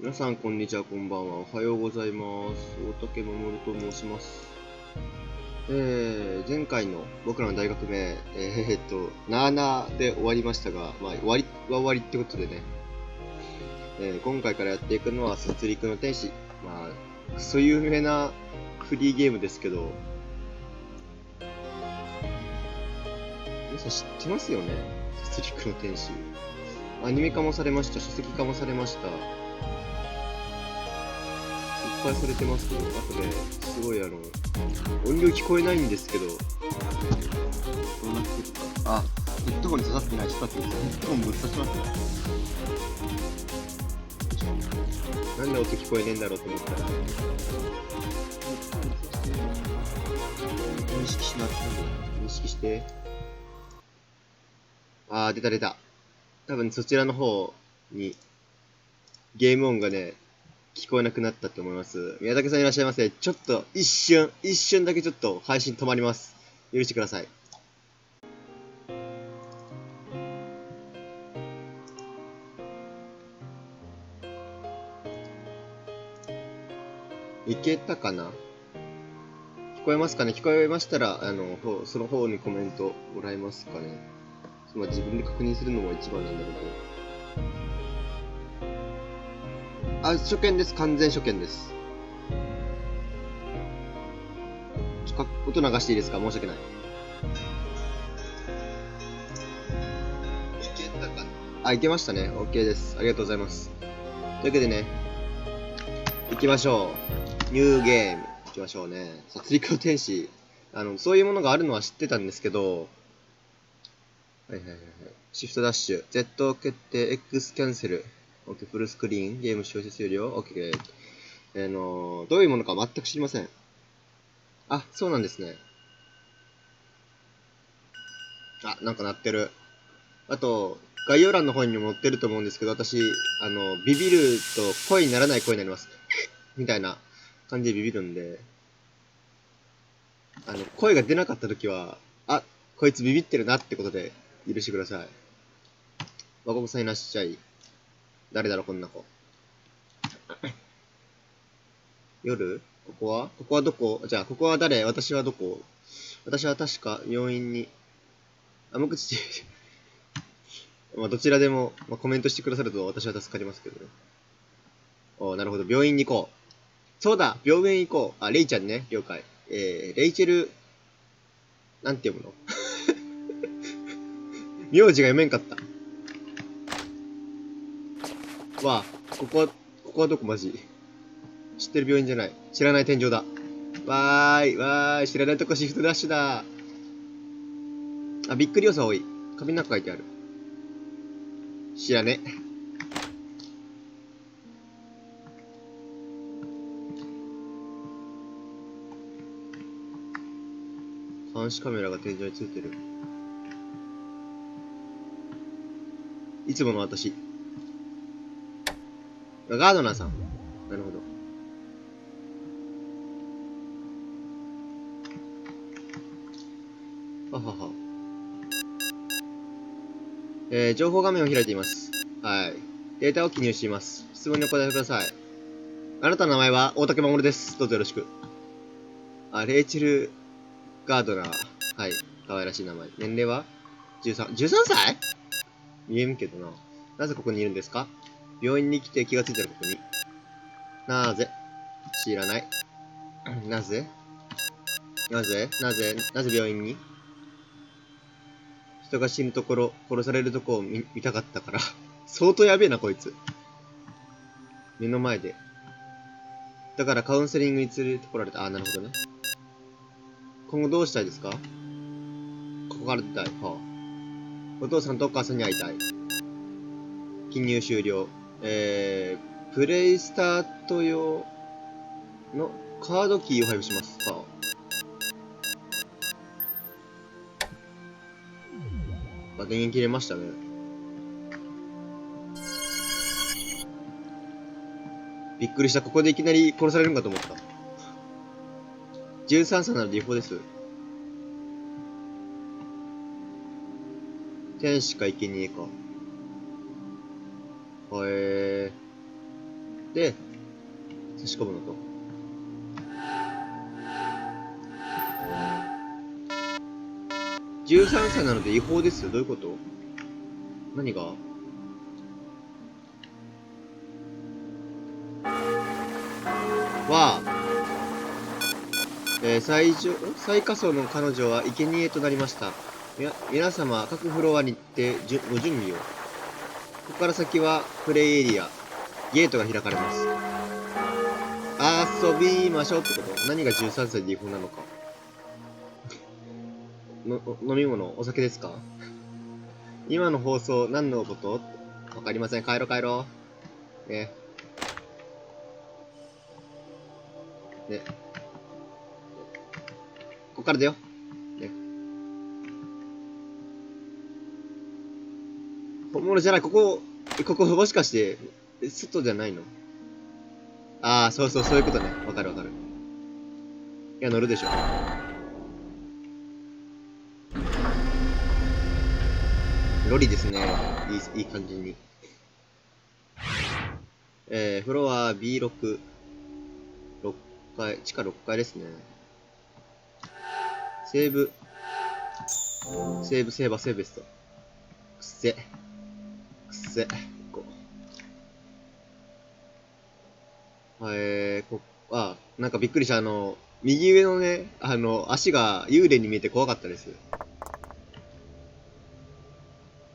皆さん、こんにちは、こんばんは。おはようございます。大竹守と申します。前回の僕らの大学名、なーなーで終わりましたが、まあ、終わりは終わりってことでね、今回からやっていくのは、殺戮の天使。まあ、クソ有名なフリーゲームですけど、皆さん知ってますよね、殺戮の天使。アニメ化もされました、書籍化もされました。いっぱいされてますけど、あとね、すごい音量聞こえないんですけど、どうなってるか。あ、ヘッドホンに刺さってない。ちょっと待ってください。ヘッドホンぶっ刺しますね。なんで音聞こえねえんだろうと思ったら、認識しなくて、認識して。あー、出た出た。多分そちらの方にゲーム音がね、聞こえなくなったと思います。宮武さんいらっしゃいませ。ちょっと一瞬だけちょっと配信止まります。許してください。いけたかな？聞こえますかね？聞こえましたら、その方にコメントもらえますかね？まあ、自分で確認するのも一番なんだけど。あ、初見です。完全初見です。音流していいですか？申し訳ない。いけたかな？あ、いけましたね。OK です。ありがとうございます。というわけでね、行きましょう。ニューゲーム。行きましょうね。殺戮の天使。そういうものがあるのは知ってたんですけど、はいはいはいはい。シフトダッシュ。Z 決定、X キャンセル。OK、フルスクリーン。ゲーム使用者数量。OK。どういうものか全く知りません。あ、そうなんですね。あ、なんか鳴ってる。あと、概要欄の方にも載ってると思うんですけど、私、ビビると声にならない声になります。みたいな感じでビビるんで、声が出なかった時は、あ、こいつビビってるなってことで許してください。和子さんいらっしゃい。誰だろう、こんな子。夜ここはどこ？じゃあ、ここは誰？私はどこ？私は確か病院に、無口まあ、どちらでも、まあ、コメントしてくださると私は助かりますけどね。なるほど。病院に行こう。そうだ、病院行こう。あ、レイちゃんね。了解。レイチェル、なんて読むの？名字が読めんかった。ここはどこマジ？知ってる病院じゃない。知らない天井だ。わーい、知らないとこシフトダッシュだ。あ、びっくり要素多い。紙の中書いてある。知らね。監視カメラが天井についてる。いつもの私。ガードナーさん。なるほど。ははは。情報画面を開いています。はい。データを記入しています。質問にお答えください。あなたの名前は大竹守です。どうぞよろしく。あ、レイチェル・ガードナー。はい。可愛らしい名前。年齢は 13歳？見えんけどな。なぜここにいるんですか？病院に来て気がついたらここに。なぜ？知らない。なぜ？なぜ病院に？人が死ぬところ、殺されるとこを見たかったから。相当やべえな、こいつ。目の前で。だからカウンセリングに連れてこられた。あ、なるほどね。今後どうしたいですか？ここから出たい。はあ。お父さんとお母さんに会いたい。記入終了。プレイスタート用のカードキーを配布します。はあ。電源切れましたね。びっくりした。ここでいきなり殺されるんかと思った。13歳なら違法です。天使か生贄か。へえ。で、差し込むのと。13歳なので違法ですよ。どういうこと？何が？は、最下層の彼女は生贄となりました。皆様、各フロアにてご準備を。ここから先はプレイエリア、ゲートが開かれます。遊びましょうってこと？何が13歳で違法なのか。飲み物、お酒ですか？今の放送、何のこと？わかりません。帰ろう。ね。ここからだよ。ね。本物じゃない、ここもしかして、外じゃないの？ああ、そういうことね。わかる。いや、乗るでしょ。ロリですね。いい感じに。フロア B6。6階、地下6階ですね。セーブベスト。くっせ。なんかびっくりした。右上のね、足が幽霊に見えて怖かったです。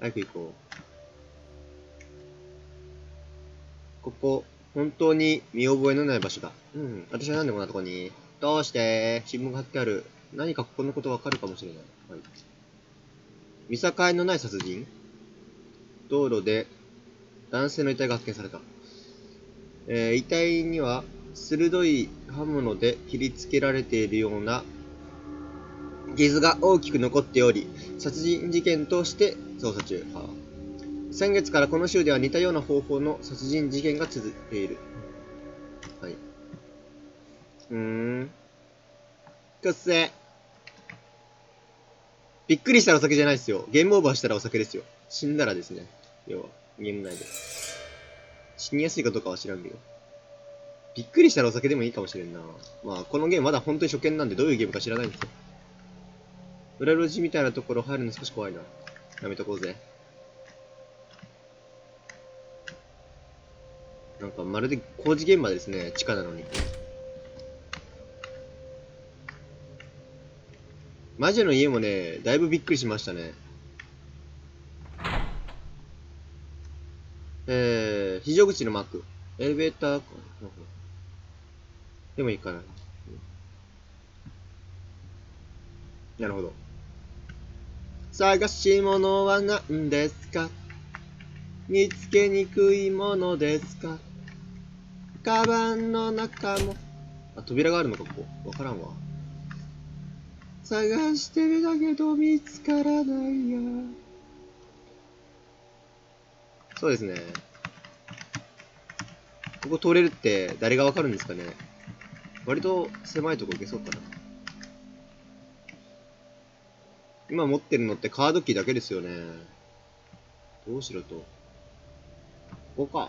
早く行こう。ここ、本当に見覚えのない場所だ。私はなんでこんなとこに？どうして？新聞が貼ってある。何かここのことわかるかもしれない。はい。見境のない殺人？道路で男性の遺体が発見された。遺体には鋭い刃物で切りつけられているような傷が大きく残っており、殺人事件として捜査中。先月からこの州では似たような方法の殺人事件が続いている。はい。くっせ。びっくりしたらお酒じゃないですよ。ゲームオーバーしたらお酒ですよ。死んだらですね。要は、ゲーム内で。死にやすいかどうかは知らんけど。びっくりしたらお酒でもいいかもしれんな。まあ、このゲームまだ本当に初見なんでどういうゲームか知らないんですよ。裏路地みたいなところ入るの少し怖いな。やめとこうぜ。なんかまるで工事現場ですね。地下なのに。魔女の家もね、だいぶびっくりしましたね。非常口のマーク。エレベーターか。でもいいかな。なるほど。探し物は何ですか？見つけにくいものですか？カバンの中も。扉があるのか、ここ。わからんわ。探してみたけど見つからないや。そうですね。ここ通れるって誰がわかるんですかね。割と狭いとこ行けそうかな。今持ってるのってカードキーだけですよね。どうしろと。ここか。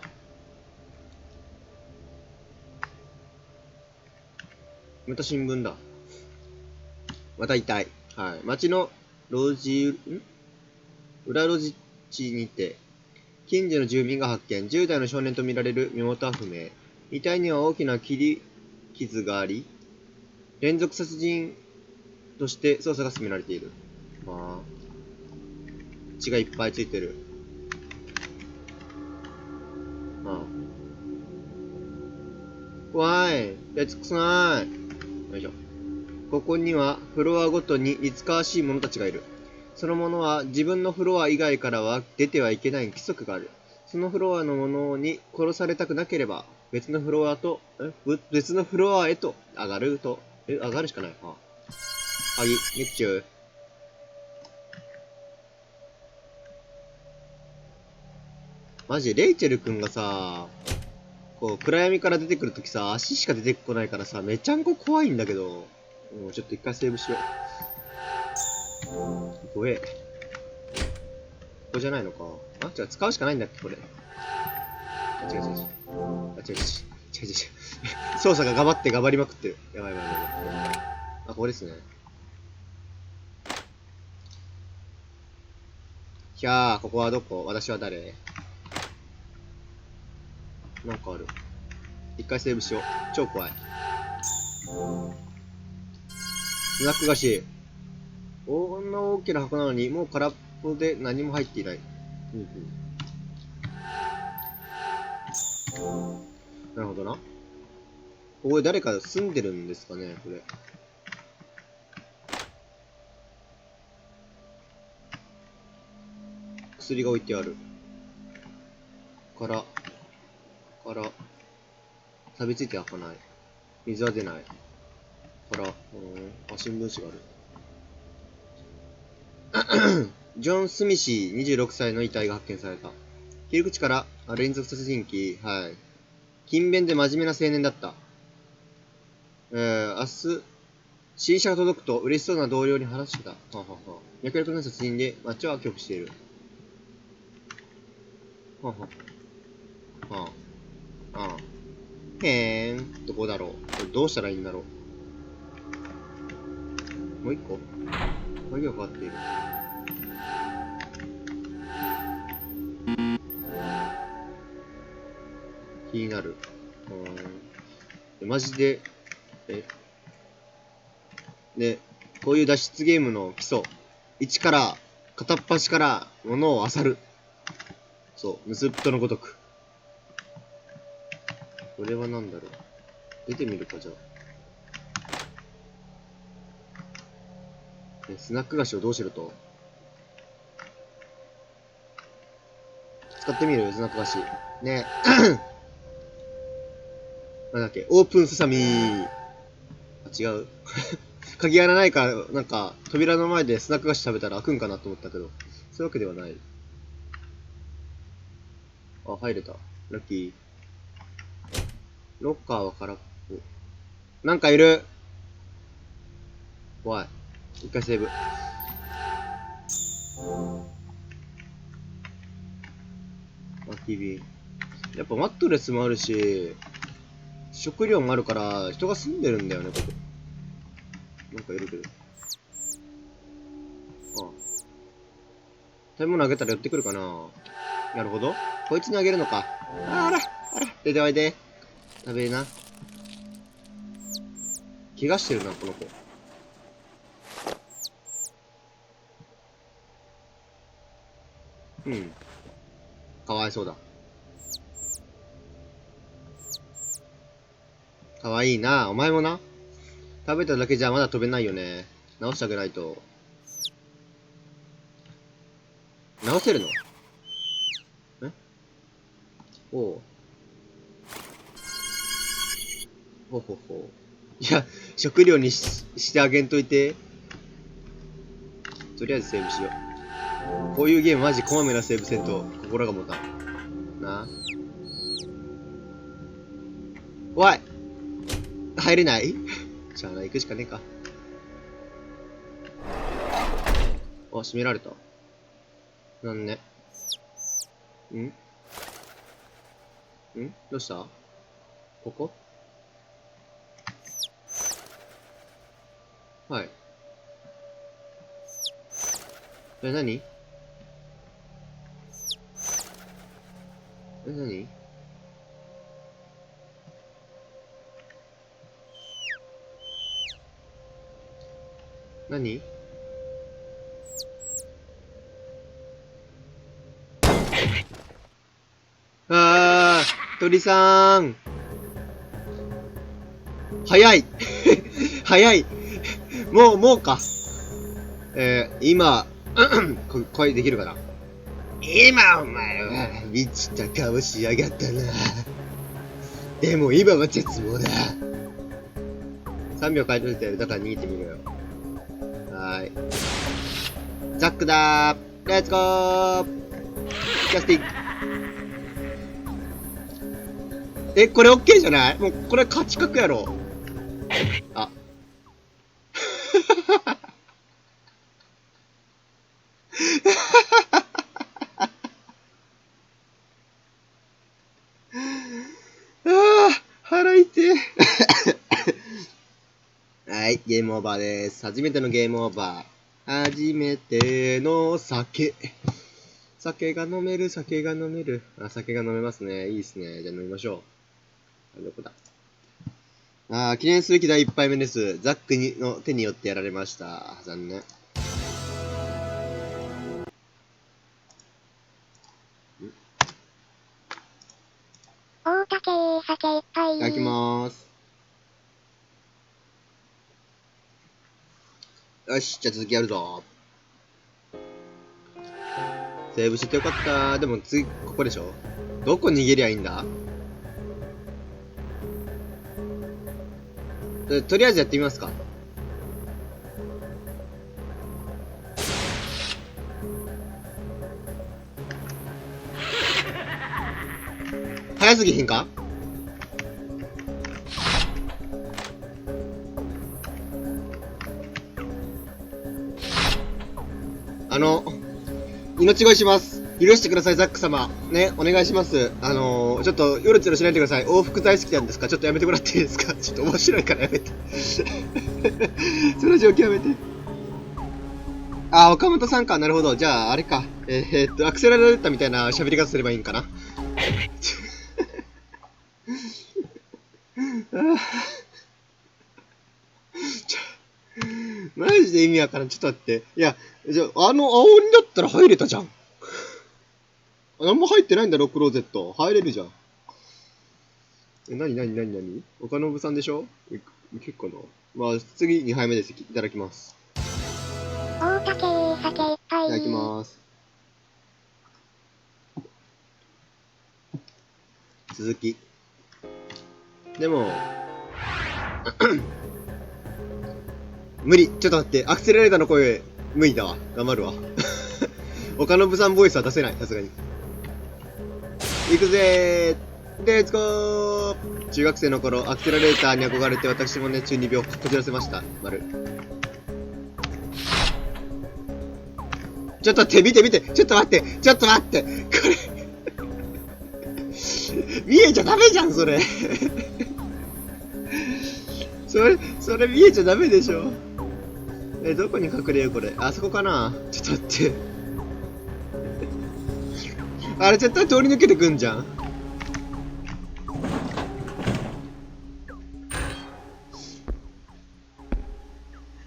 また新聞だ。また遺体。はい。町の裏路地にて、近所の住民が発見。10代の少年とみられる。身元は不明。遺体には大きな切り傷があり、連続殺人として捜査が進められている。血がいっぱいついてる。怖い。やつくさない。よいしょ。ここにはフロアごとに似つかわしい者たちがいる。その者は自分のフロア以外からは出てはいけない規則がある。そのフロアの者に殺されたくなければ別のフロアへと上がるしかない。熱中。マジレイチェル君がさ、こう暗闇から出てくるときさ、足しか出てこないからさ、めちゃんこ怖いんだけど。ちょっと一回セーブしよう。怖え。ここじゃないのか。違う、使うしかないんだっけ、これ。違う違う違う。あ、違う違う違う。違う違う。操作が頑張りまくってる。やばいやばいやばい。あ、ここですね。ひゃー、ここはどこ？私は誰？なんかある。一回セーブしよう。超怖い。スナック菓子。こんな大きな箱なのに、もう空っぽで何も入っていない。うんうん。なるほどな。ここで誰か住んでるんですかね、これ。薬が置いてある。から、錆びついて開かない。水は出ない。から、あ、新聞紙がある。ジョン・スミシー26歳の遺体が発見された。切り口から、連続殺人鬼、はい。勤勉で真面目な青年だった。明日、新車が届くと嬉しそうな同僚に話してた。ははは。脈絡の殺人で街は恐怖している。はは。はあ。ああ。へーん。どこだろう。これどうしたらいいんだろう。もう一個鍵がかかっている。気になる。マジで、ね、こういう脱出ゲームの基礎。一から、片っ端から物を漁る。そう、盗っ人のごとく。これは何だろう。出てみるか、じゃあ。スナック菓子をどうしろと？使ってみるスナック菓子。ね。なんだっけ、オープンセサミー。あ、違う。鍵穴ないから、なんか、扉の前でスナック菓子食べたら開くんかなと思ったけど、そういうわけではない。あ、入れた。ラッキー。ロッカーは空っぽ。なんかいる。怖い。一回セーブ。焚き火。やっぱマットレスもあるし、食料もあるから、人が住んでるんだよね、ここ。なんかいるけど。ああ。食べ物あげたら寄ってくるかな。なるほど。こいつにあげるのか。あら、出ておいで。食べな。怪我してるな、この子。うん。かわいそうだ。かわいいな。お前もな。食べただけじゃまだ飛べないよね。直してあげないと。直せるの？おう。ほうほうほう。いや、食料にしてあげんといて。とりあえずセーブしよう。こういうゲームマジこまめなセーブせんと心がもたん。なあ。怖い。入れないじゃあな、行くしかねえか。あ、閉められた。なんね。んどうした？ここ？はい。何？何？何？鳥さん。早い早い。もうか。今、声できるかな？今お前は、満ちた顔しやがったな。でも今は絶望だ。3秒書いといてやる。だから逃げてみろよ。はーい。ザックだー。レッツゴー。キャスティング。これ OK じゃない？もう、これ勝ち確やろ。あ。ゲームオーバーです。初めてのゲームオーバー。初めての酒。酒が飲める、酒が飲める。あ、酒が飲めますね。いいですね。じゃあ飲みましょう。どこだ。記念すべき第1杯目です。ザックの手によってやられました。残念。大竹酒いっぱい。いただきまーす。よし、じゃあ続きやるぞ。セーブしてよかった。でも次、ここでしょ？どこ逃げりゃいいんだ？とりあえずやってみますか。早すぎひんか？命乞いします。許してください、ザック様。ね、お願いします。ちょっと、よろちょろしないでください。往復大好きなんですか？ちょっとやめてもらっていいですか？ちょっと面白いからやめて。その状況やめて。岡本さんか。なるほど。じゃあ、あれか。アクセラレーターみたいな喋り方すればいいんかな。マジで意味わからん。ちょっと待って。いや、じゃあ、青鬼だったら入れたじゃん。何も入ってないんだろ、クローゼット。入れるじゃん。なに岡信さんでしょ？結構な。まあ、次2杯目です。いただきます。大竹酒いっぱい。いただきます。続き。でも、無理。ちょっと待って。アクセラレーターの声、無理だわ。頑張るわ。岡信さんボイスは出せない。さすがに。行くぜー。レッツゴー。中学生の頃、アクセラレーターに憧れて私もね、中二病こじらせました。丸。ちょっと待って、見て。ちょっと待って。これ。見えちゃダメじゃん、それ。それ見えちゃダメでしょ。どこに隠れよう、これ。あそこかな？ちょっと待って。あれ絶対通り抜けてくんじゃん。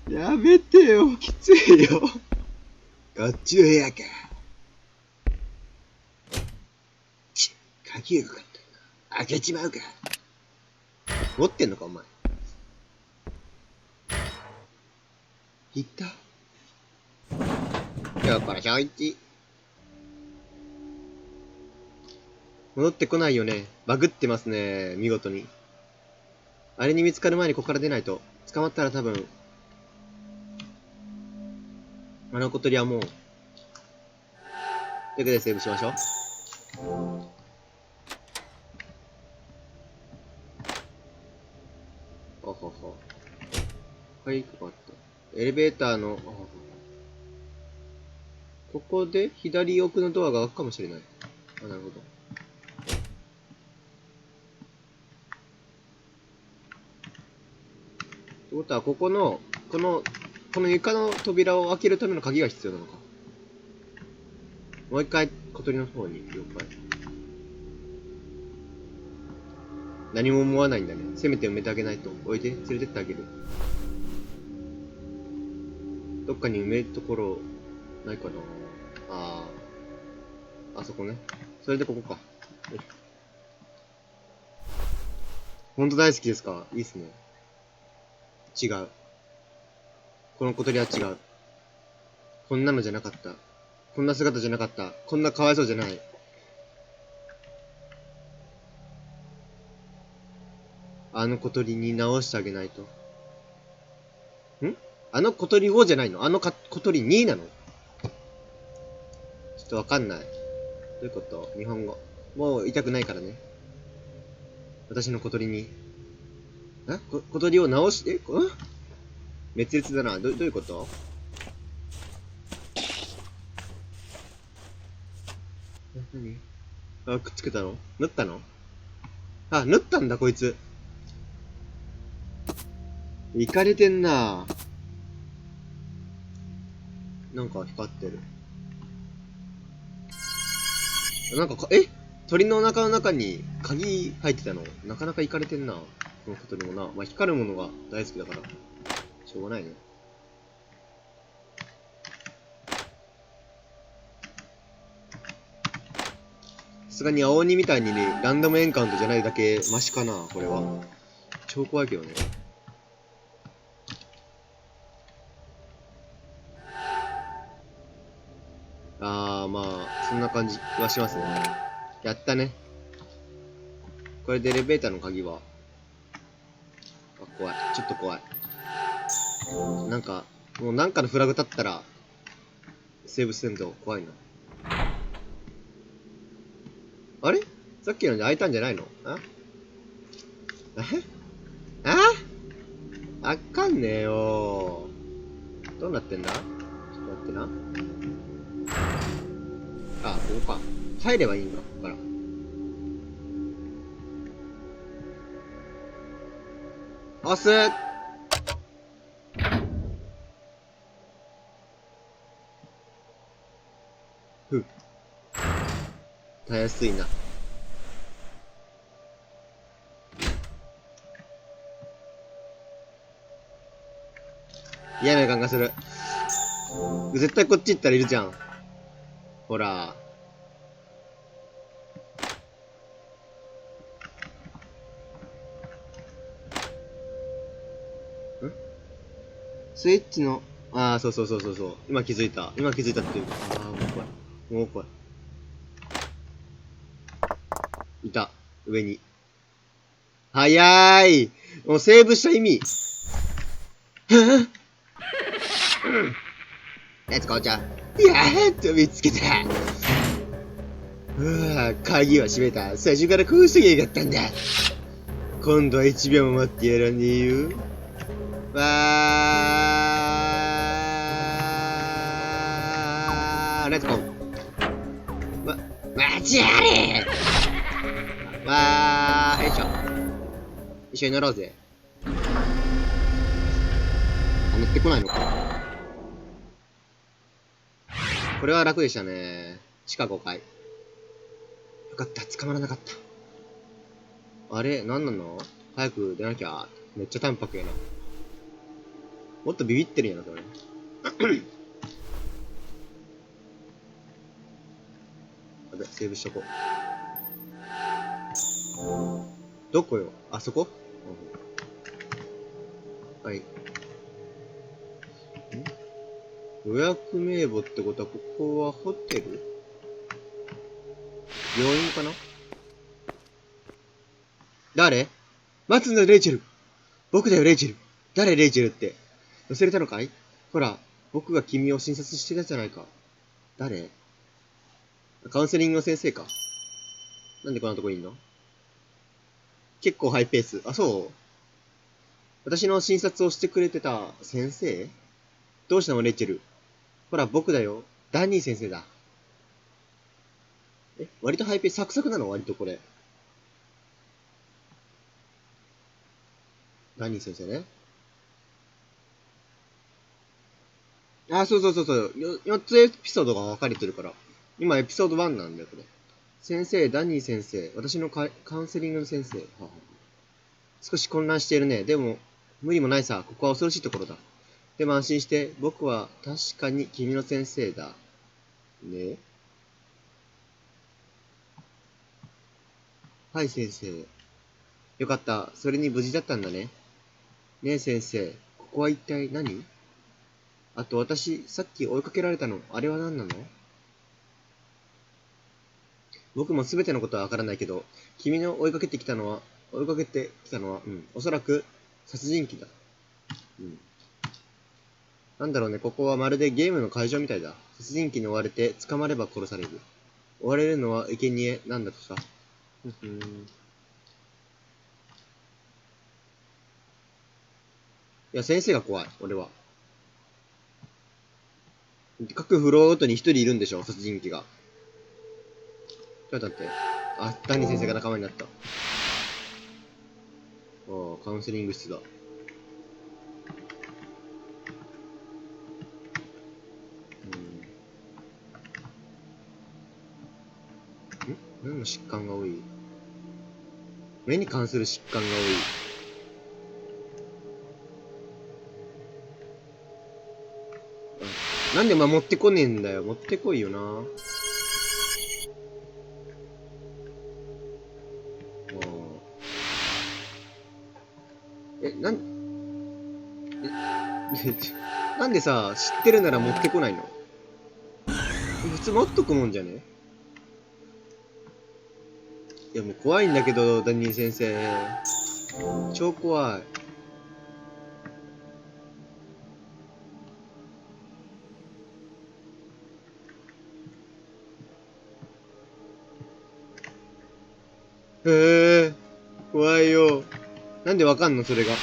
やめてよ、きついよ。こっちの部屋か。鍵がかかったな。開けちまうか。持ってんのか、お前。いった。今日から小一。戻ってこないよね。バグってますね。見事に。あれに見つかる前にここから出ないと。捕まったら多分、あの小鳥はもう。ということでセーブしましょう。はい、ここあった。エレベーターの、ここで左奥のドアが開くかもしれない。なるほど。ってことは、この床の扉を開けるための鍵が必要なのか。もう一回、小鳥の方に、了解。何も思わないんだね。せめて埋めてあげないと。おいで、連れてってあげる。どっかに埋めるところ、ないかな。あそこね。それでここか。ほんと大好きですか？いいっすね。違う。この小鳥は違う。こんなのじゃなかった。こんな姿じゃなかった。こんなかわいそうじゃない。あの小鳥に直してあげないと。あの小鳥をじゃないの？あの小鳥になの？ちょっとわかんない。どういうこと？日本語。もう痛くないからね。私の小鳥に。小鳥を直し、滅裂だな。どういうこと？何？くっつけたの？縫ったの？縫ったんだ、こいつ。イカれてんな。なんか光ってる。なんか鳥のお腹の中に鍵入ってたの。なかなかイカれてんな。この小鳥もな。まあ、光るものが大好きだから。しょうがないね。さすがに青鬼みたいにね、ランダムエンカウントじゃないだけマシかな、これは。超怖いけどね。まあ、そんな感じはしますね。やったね。これでエレベーターの鍵は。怖い。ちょっと怖い。なんか、もうなんかのフラグ立ったら、セーブしてんと怖いな。あれさっきので開いたんじゃないの？あかんねえよー。どうなってんだ？ちょっと待ってな。ここか。入ればいいんだ、ここから。押す。たやすいな。嫌な予感がする。絶対こっち行ったらいるじゃん。ほら。スイッチの、そうそうそうそうそう。今気づいた。今気づいたっていうか。もう怖い。もう怖い。いた。上に。早ーい。もうセーブした意味。レッツゴーちゃん。やっと見つけた。鍵は閉めた。最初からこうしてやがったんだ。今度は1秒も待ってやらねえよ。レッツゴー。待ちやれ。よいしょ。一緒に乗ろうぜ。乗ってこないのか。これは楽でしたね。地下5階。よかった、捕まらなかった。あれ、なんなの？早く出なきゃ。めっちゃ淡白やな。もっとビビってるんやな、これ。あべ、セーブしとこう。どこよ？あそこ？はい。予約名簿ってことは、ここはホテル？病院かな？誰？待つんだ、レイチェル。僕だよ、レイチェル。誰、レイチェルって。忘れたのかい？ほら、僕が君を診察してたじゃないか。誰？カウンセリングの先生か。なんでこんなとこにいんの？結構ハイペース。そう？私の診察をしてくれてた先生？どうしたの、レイチェル。ほら、僕だよ。ダニー先生だ。割とハイペース、サクサクなの？割とこれ。ダニー先生ね。そうそうそうそう。4つエピソードが分かれてるから。今エピソード1なんだよ、これ。先生、ダニー先生。私のカウンセリングの先生。少し混乱しているね。でも、無理もないさ。ここは恐ろしいところだ。でも安心して。僕は確かに君の先生だ。ね。はい、先生。よかった。それに無事だったんだね。ねえ、先生。ここは一体何？あと私、さっき追いかけられたの。あれは何なの？僕も全てのことはわからないけど、君の追いかけてきたのは、おそらく殺人鬼だ。なんだろうね、ここはまるでゲームの会場みたいだ。殺人鬼に追われて捕まれば殺される。追われるのは生贄なんだとさ。いや、先生が怖い、俺は。各フロアごとに一人いるんでしょ、殺人鬼が。ちょっと待って。ダニー先生が仲間になった。カウンセリング室だ。何の疾患が多い？目に関する疾患が多い。なんで持ってこねえんだよ。持ってこいよな。なんでさ、知ってるなら持ってこないの？普通持っとくもんじゃね？いやもう怖いんだけど、ダニー先生。超怖い。へえ、怖いよ。なんでわかんのそれが。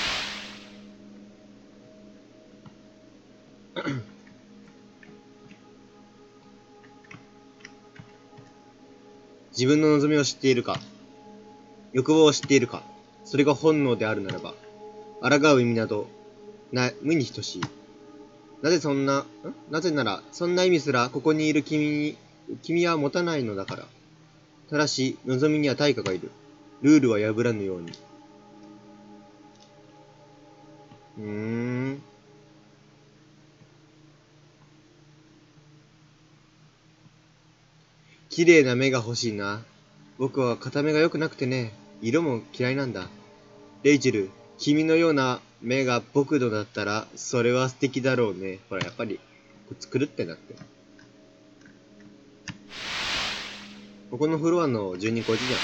自分の望みを知っているか、欲望を知っているか、それが本能であるならば、抗う意味など、無に等しい。なぜなら、そんな意味すら、ここにいる君は持たないのだから。ただし、望みには対価がいる。ルールは破らぬように。綺麗な目が欲しいな。僕は片目が良くなくてね、色も嫌いなんだ。レイチェル、君のような目が僕のだったら、それは素敵だろうね。ほら、やっぱり、作るってなって。ここのフロアの住人こいつじゃん。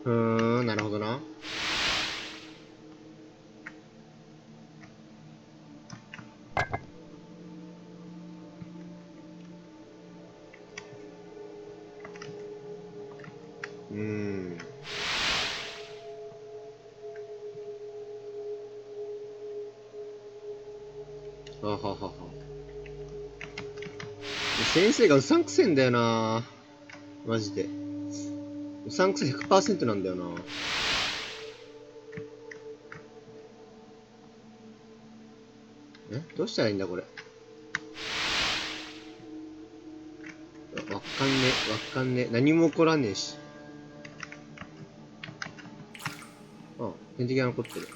うん。なるほどな。はははは。先生がうさんくせえんだよな。マジで。うさんくせ 100% なんだよな。どうしたらいいんだこれ。わかんねえ。何も起こらねえし。点滴が残ってる。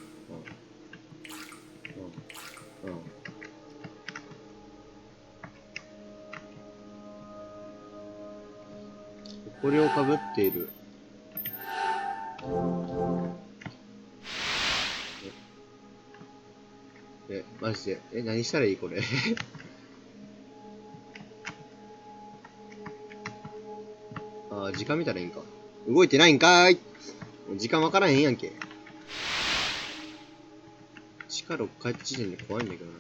これをかぶっている。マジで。何したらいいこれ。時間見たらいいんか。動いてないんかーい。時間わからへんやんけ。地下6階って時点で怖いんだけどな。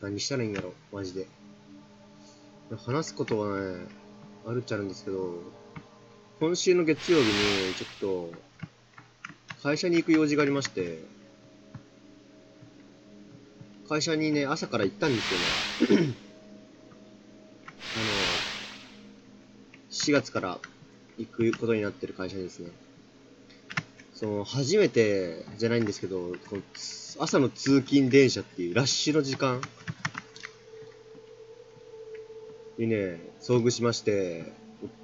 何したらいいんやろ、マジで。話すことはね、あるっちゃあるんですけど、今週の月曜日に、ちょっと、会社に行く用事がありまして、会社にね、朝から行ったんですよね。4月から行くことになってる会社ですね。初めてじゃないんですけど、この朝の通勤電車っていうラッシュの時間にね、遭遇しまして、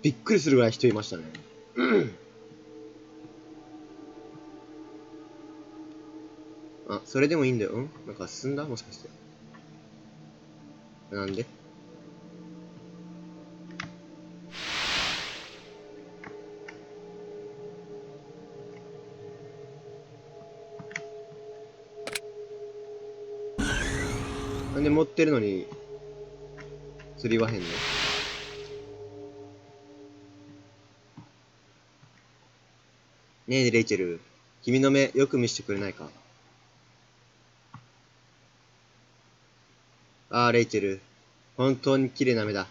びっくりするぐらい人いましたね。それでもいいんだよ。なんか進んだもしかして。なんでなんで持ってるのに、釣りはへんの？ねえ、レイチェル。君の目、よく見せてくれないか？ああ、レイチェル。本当に綺麗な目だ。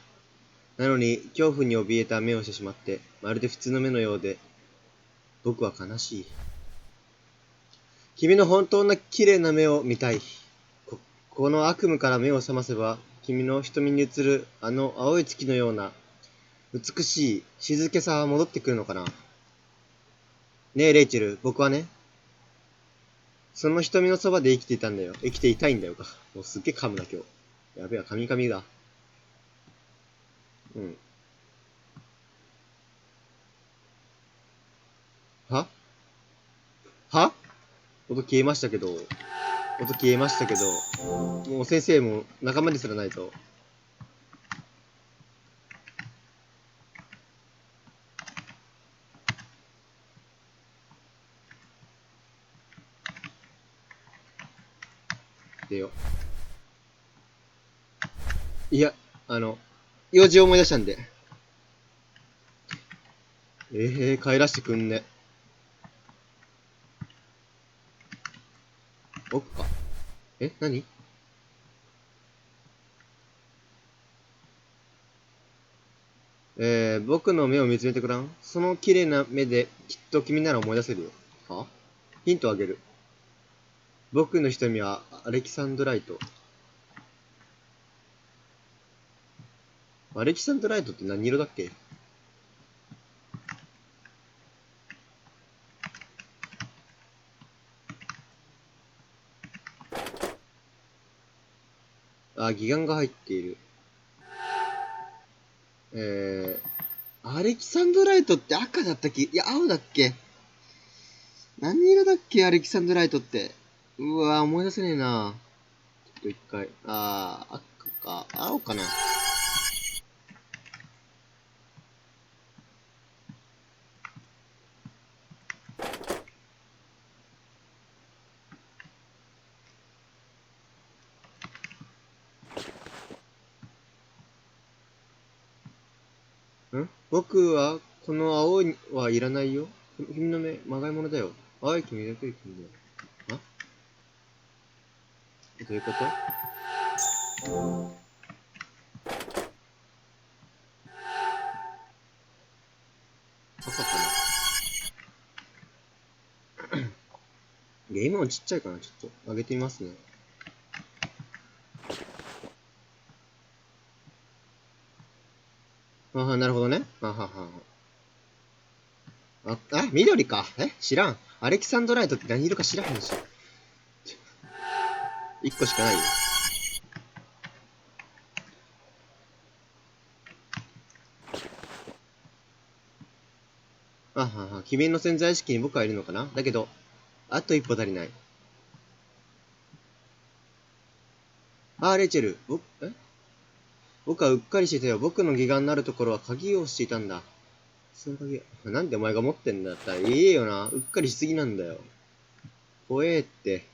なのに、恐怖に怯えた目をしてしまって、まるで普通の目のようで、僕は悲しい。君の本当な綺麗な目を見たい。この悪夢から目を覚ませば、君の瞳に映るあの青い月のような美しい静けさは戻ってくるのかな。ねえ、レイチェル、僕はね、その瞳のそばで生きていたんだよ。生きていたいんだよか。もうすっげえ噛むな、今日。やべえ、噛み噛みだ。うん。はは音消えましたけど、もう先生も仲間ですらないと。出よ。いや、用事を思い出したんで。帰らしてくんね。奥か。何僕の目を見つめてくらん。その綺麗な目できっと君なら思い出せるよ。はヒントをあげる。僕の瞳はアレキサンドライト。アレキサンドライトって何色だっけ？あ、義眼が入っている。アレキサンドライトって赤だったっけ？いや、青だっけ？何色だっけ？アレキサンドライトって。うわぁ、思い出せねえな。ちょっと一回。赤か。青かな。僕は、この青いはいらないよ。君の目、まがいものだよ。青い君だけで君だよ。どういうこと？赤かな。ゲーム音ちっちゃいかな。ちょっと上げてみますね。なるほどね。緑か。知らん。アレキサンドライトって何色か知らへんし。1個しかないよ。君の潜在意識に僕はいるのかな。だけど、あと一歩足りない。レイチェル。僕はうっかりしてたよ。僕の義眼のあるところは鍵をしていたんだ。その鍵、なんでお前が持ってんだったらいいよな。うっかりしすぎなんだよ。怖えって。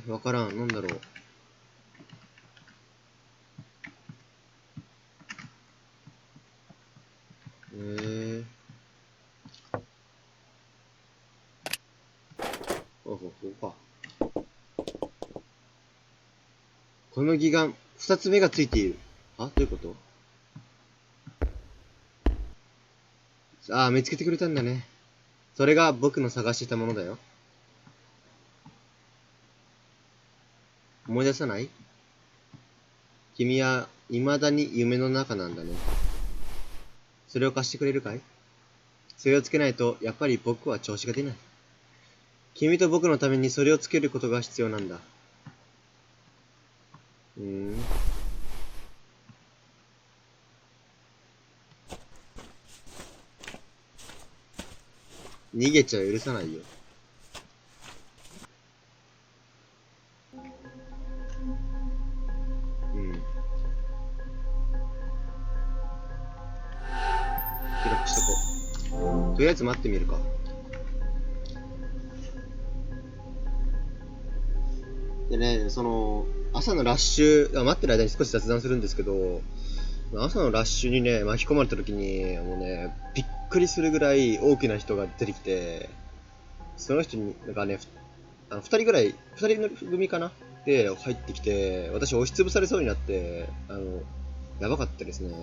わからん。なんだろう。ここか。この義眼、二つ目がついている。どういうこと？見つけてくれたんだね。それが僕の探していたものだよ。思い出さない？君は未だに夢の中なんだね。それを貸してくれるかい？それをつけないと、やっぱり僕は調子が出ない。君と僕のためにそれをつけることが必要なんだ。逃げちゃ許さないよ。記録しとこう。とりあえず待ってみるか。でね、朝のラッシュ、待ってる間に少し雑談するんですけど、朝のラッシュにね、巻き込まれた時に、もうね、びっくりするぐらい大きな人が出てきて、その人に、なんかね、二人ぐらい、二人の組かなで入ってきて、私押しつぶされそうになって、やばかったですね。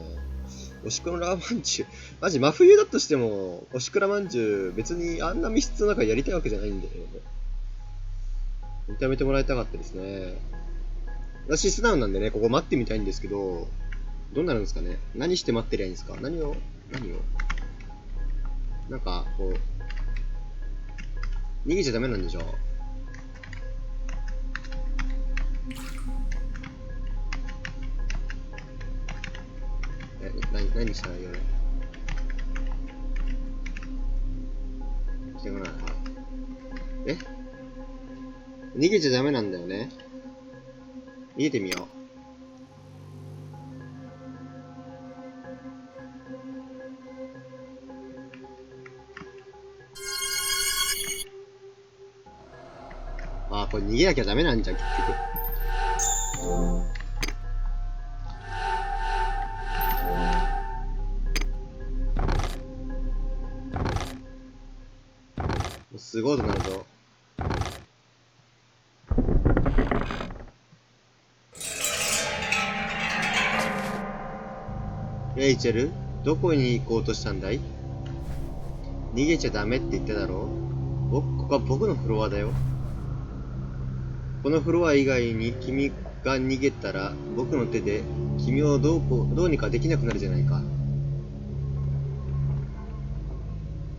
おしくらまんじゅう、マジ真冬だとしても、おしくらまんじゅう、別にあんな密室の中やりたいわけじゃないんで、認めてもらいたかったですね。私素直なんでね、ここ待ってみたいんですけど、どうなるんですかね。何して待ってりゃいいんですか。何をなんか、こう、逃げちゃダメなんでしょ。何したらいいよね。来てこない。え逃げちゃダメなんだよね。逃げてみよう。これ逃げなきゃダメなんじゃん、結局。すごいことなるぞ。レイチェル、どこに行こうとしたんだい？逃げちゃダメって言っただろ？ここは僕のフロアだよ。このフロア以外に君が逃げたら、僕の手で君をどうにかできなくなるじゃないか。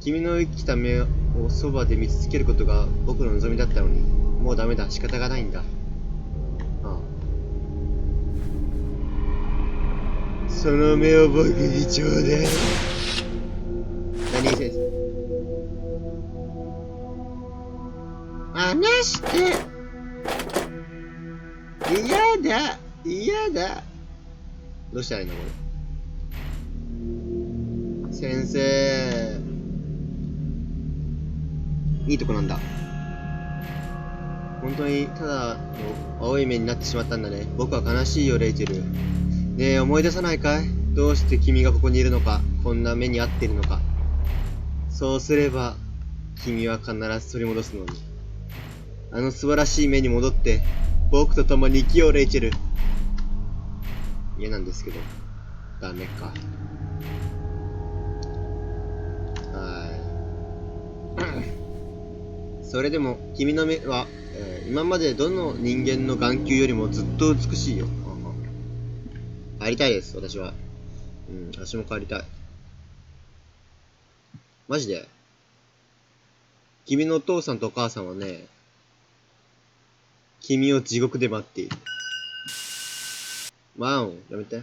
君の生きた目をそばで見つけることが僕の望みだったのに、もうダメだ、仕方がないんだ。ああ。その目を僕にちょうだい。何先生。話して。嫌だ。どうしたらいいのこれ。先生。いいとこなんだ。本当にただの青い目になってしまったんだね。僕は悲しいよ、レイチェル。ねえ、思い出さないかい？どうして君がここにいるのか、こんな目に遭っているのか。そうすれば、君は必ず取り戻すのに。あの素晴らしい目に戻って、僕と共に生きよう、レイチェル。嫌なんですけど、ダメか。それでも、君の目は、今までどの人間の眼球よりもずっと美しいよ。帰りたいです、私は。私も帰りたい。マジで？君のお父さんとお母さんはね、君を地獄で待っている。ワン、やめて。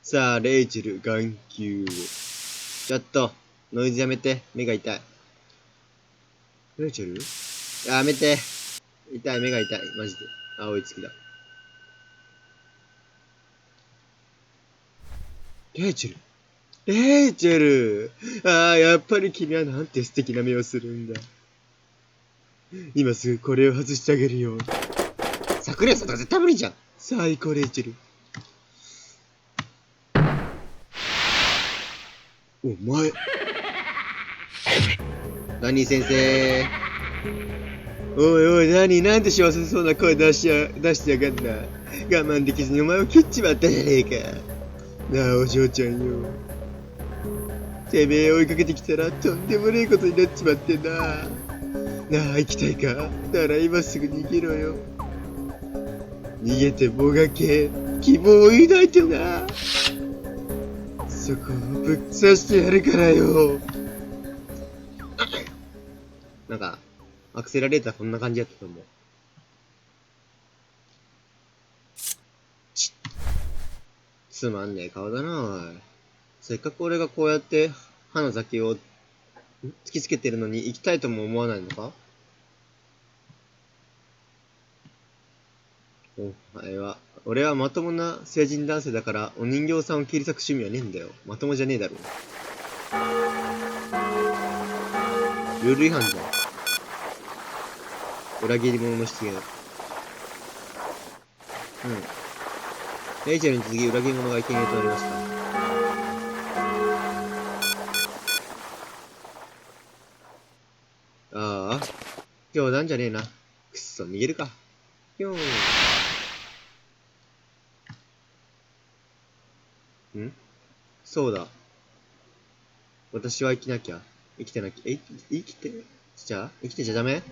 さあ、レイチェル、眼球を。ちょっと、ノイズやめて。目が痛い。レイチェル？やめて。痛い、目が痛い。マジで。青い月だ。レイチェル。やっぱり君はなんて素敵な目をするんだ。今すぐこれを外してあげるよ。炸裂とか絶対無理じゃん。最高、レイチェル。お前。ダニー先生。おい、なんで幸せそうな声出してやがんだ。我慢できずにお前を切っちまったじゃねえか。なあ、お嬢ちゃんよ。てめえ追いかけてきたらとんでもねえことになっちまってんだ。なあ、行きたいか？なら今すぐ逃げろよ。逃げてもがけ、希望を抱いてな。そこをぶっ刺してやるからよ。なんか、アクセラレーターこんな感じやったと思う。つまんねえ顔だな、おい。せっかく俺がこうやって歯の先を突きつけてるのに行きたいとも思わないのか？俺はまともな成人男性だからお人形さんを切り裂く趣味はねえんだよ。まともじゃねえだろ。ルール違反じゃん。裏切り者の出現。レイチェルに続き裏切り者が生贄となりました。ああ、冗談じゃねえな。くっそ、逃げるか。ぴょーん。そうだ。私は生きなきゃ。生きてなきゃ。生きてちゃ生きてちゃダメ？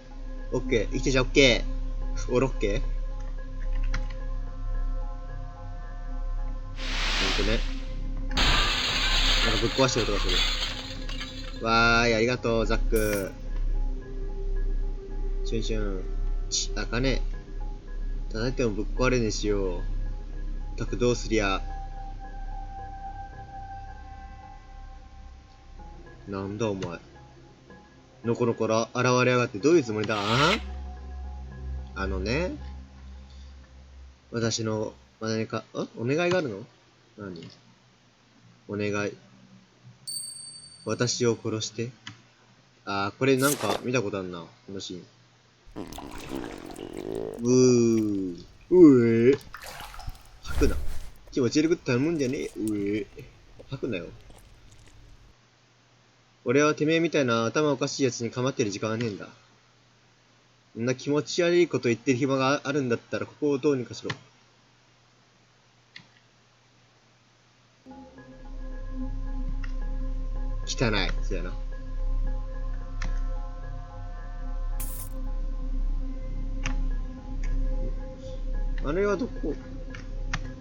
オッケー。生きてちゃオッケー。オロッケー。ほんとね。なんかぶっ壊してる音がする。わーい、ありがとう、ザック。シュンシュン。あかね。叩いてもぶっ壊れねえしよう。たくどうすりゃ。なんだお前。のこのこら現れやがってどういうつもりだ？あのね。私の、何か、お願いがあるの？何？お願い。私を殺して。これなんか見たことあるな。このシーン。うえ吐くな。気持ち悪く頼むんじゃねえ。吐くなよ。俺はてめえみたいな頭おかしいやつに構ってる時間はねえんだ。そんな気持ち悪いこと言ってる暇があるんだったらここをどうにかしろ。汚い。そうやな。あれはどこ？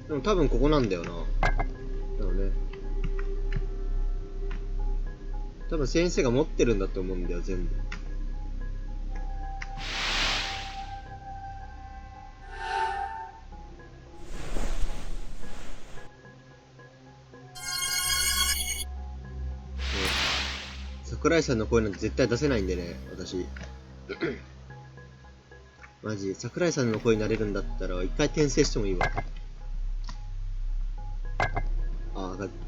でも多分ここなんだよな。だよね。多分先生が持ってるんだと思うんだよ、全部。桜井さんの声なんて絶対出せないんでね、私。マジ、桜井さんの声になれるんだったら、一回転生してもいいわ。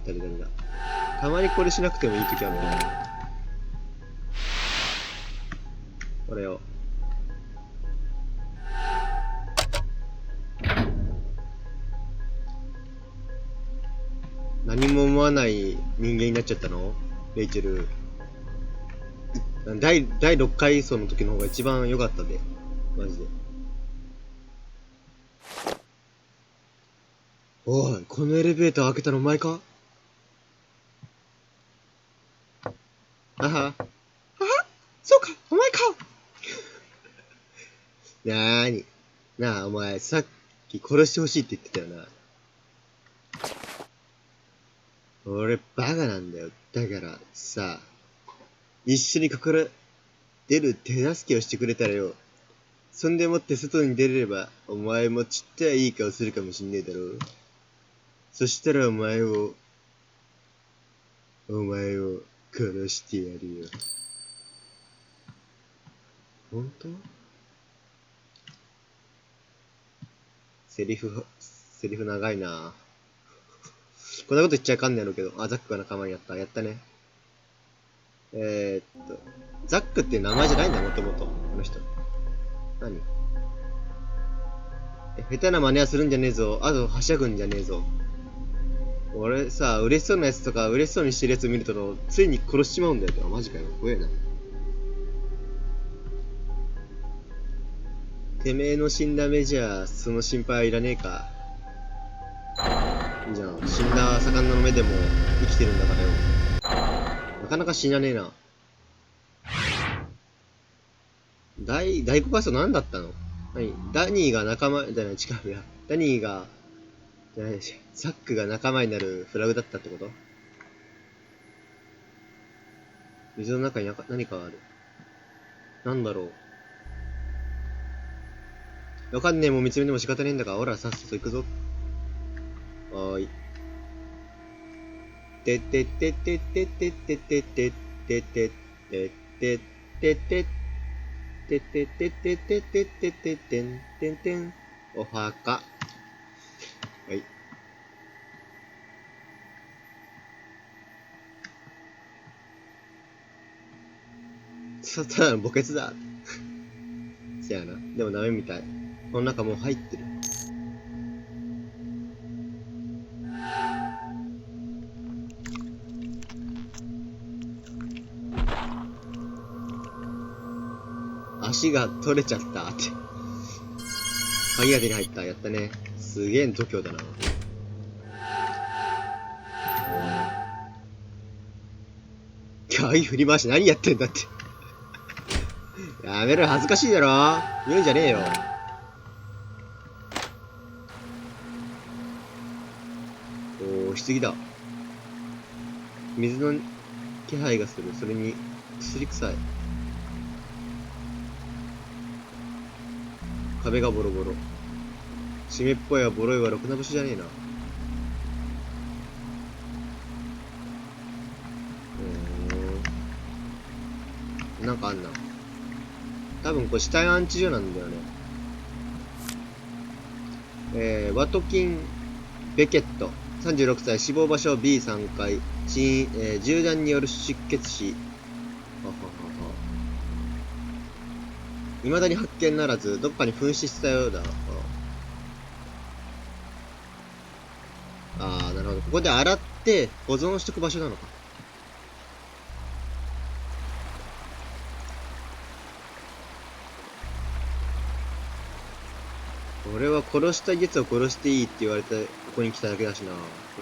ダメ。たまにこれしなくてもいい時あるんだよ。これを。何も思わない人間になっちゃったの？レイチェル。第6回層の時の方が一番良かったで。マジで。おい、このエレベーター開けたのお前か？そうか、お前か。なーに。なあ、お前、さっき殺してほしいって言ってたよな。俺、バカなんだよ。だから、さ、一緒にここから出る手助けをしてくれたらよ。そんでもって外に出れれば、お前もちっちゃいい顔するかもしんねえだろ。そしたらお前を殺してやるよ。ほんと？セリフ長いな。こんなこと言っちゃあかんねやろうけど。ザックが仲間にやった。やったね。ザックって名前じゃないんだ、もともと。この人。何？下手な真似はするんじゃねえぞ。あと、はしゃぐんじゃねえぞ。俺さ、嬉しそうなやつとか、嬉しそうにしてるやつ見ると、ついに殺しちまうんだよ。マジかよ。怖えな。てめえの死んだ目じゃ、その心配はいらねえか。いいじゃん。死んだ魚の目でも生きてるんだからよ。なかなか死なねえな。第5回層何だったの？ダニーが仲間、じゃない、違うや。ダニーが、じゃないし、ザックが仲間になるフラグだったってこと？水の中に何かある。なんだろう。わかんねえもん見つめても仕方ねえんだから、ほら、さっさと行くぞ。はーい。てってってってってってってってってってってってってってっててててててててててんてんてん。お墓。はい。ただの墓穴だ。せやな。でもダメみたい。この中もう入ってる。橋が取れちゃったって。鍵が手に入った。やったね。すげえ度胸だな。鍵振り回して何やってんだって。やめろ、恥ずかしいだろ。言うんじゃねえよ。おー、棺だ。水の気配がする。それに、薬臭い。壁がボロボロ。湿っぽいはボロいはろくな星じゃねえな。なんかあんな。多分これ死体安置所なんだよね。ワトキン・ベケット。36歳、死亡場所 B3 階。死因、銃弾による出血死。未だに発見ならず、どっかに紛失したようだ。なるほど。ここで洗って保存しとく場所なのか。俺は殺したいやつを殺していいって言われてここに来ただけだしな。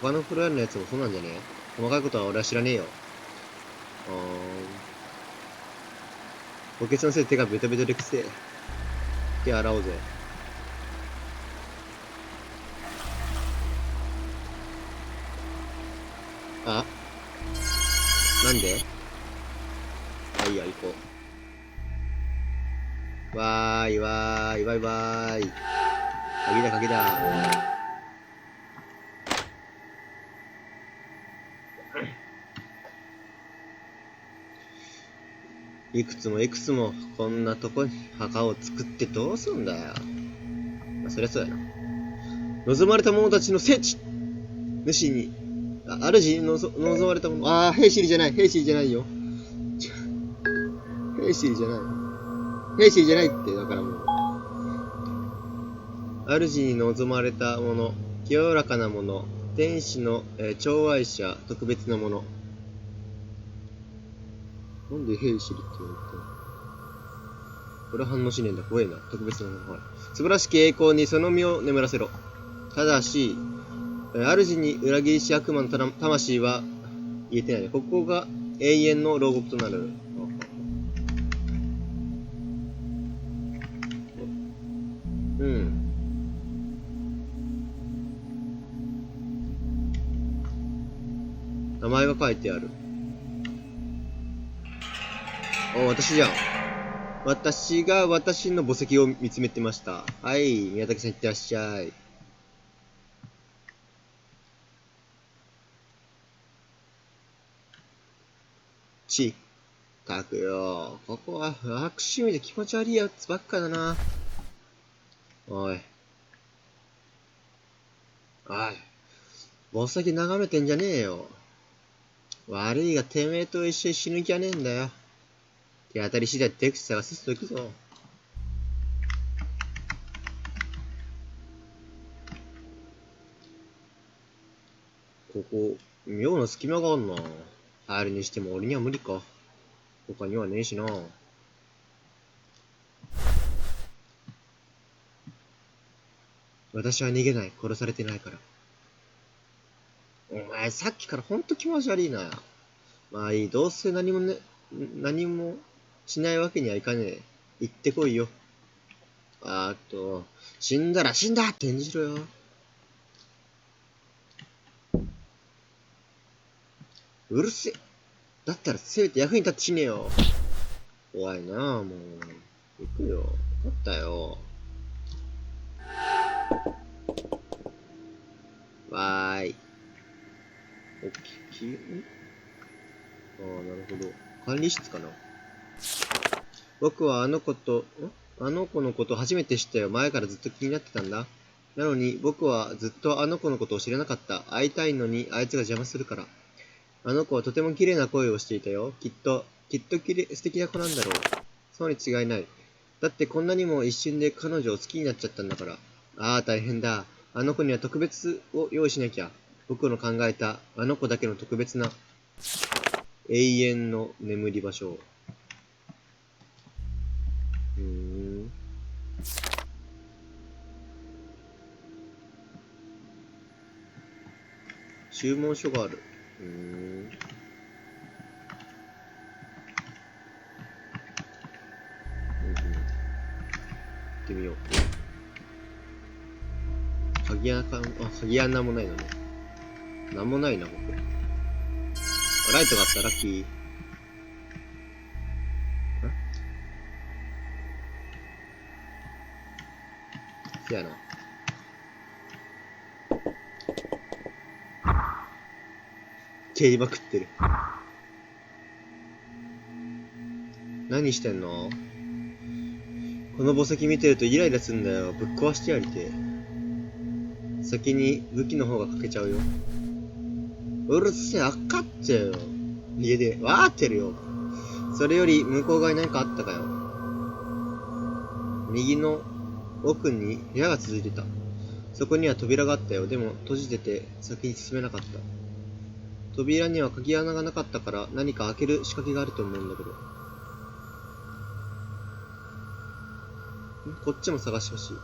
他のフロアのやつもそうなんじゃねえ？細かいことは俺は知らねえよ。補欠のせいで手がベトベトでくせえ。手洗おうぜ。あ、なんで？いいや、行こう。わーいわーい、バイバーイ。鍵だ、鍵だ。いくつもいくつもこんなとこに墓を作ってどうすんだよ。まあ、そりゃそうやな。望まれた者たちの聖地主に、主に望まれた者、兵士じゃない、兵士じゃないよ。兵士じゃない。兵士じゃないって、だからもう。主に望まれた者、清らかな者、天使の、寵愛者、特別な者。なんで兵士って言われたの？これは反応しねえんだ。怖えな。特別なもの。はい。素晴らしき栄光にその身を眠らせろ。ただし、主に裏切りし悪魔の魂は言えてないね。ここが永遠の牢獄となる。うん。名前が書いてある。私じゃん。私が私の墓石を見つめてました。はい、宮崎さんいってらっしゃい。ったくよ。ここは悪趣味で気持ち悪いやつばっかだな。おい。おい。墓石眺めてんじゃねえよ。悪いがてめえと一緒に死ぬ気はねえんだよ。手当たり次第手口探すと行くぞ。ここ、妙な隙間があんな。入るにしても俺には無理か。他にはねえしな。私は逃げない。殺されてないから。お前、さっきからほんと気持ち悪いな。まあいい。どうせ何もしないわけにはいかねえ。行ってこいよ。死んだら死んだって演じろよ。うるせえ。だったらせめて役に立って死ねよ。怖いなあ、もう。行くよ。分かったよ。わーい。なるほど。管理室かな。僕はあの子のこと初めて知ったよ。前からずっと気になってたんだ。なのに僕はずっとあの子のことを知らなかった。会いたいのにあいつが邪魔するから。あの子はとても綺麗な声をしていたよ。きっと素敵な子なんだろう。そうに違いない。だってこんなにも一瞬で彼女を好きになっちゃったんだから。大変だ。あの子には特別を用意しなきゃ。僕の考えたあの子だけの特別な永遠の眠り場所。注文書がある。行ってみよう。鍵穴か、鍵穴もないのね。なんもないな、ここ。ライトがあった、ラッキー。せやな。蹴りまくってる。何してんの？この墓石見てるとイライラすんだよ。ぶっ壊してやりて。先に武器の方が欠けちゃうよ。うるせえ、あかっちゃうよ。家で、わーってるよ。それより向こう側に何かあったかよ。右の奥に部屋が続いてた。そこには扉があったよ。でも閉じてて先に進めなかった。扉には鍵穴がなかったから何か開ける仕掛けがあると思うんだけど。こっちも探してほしい。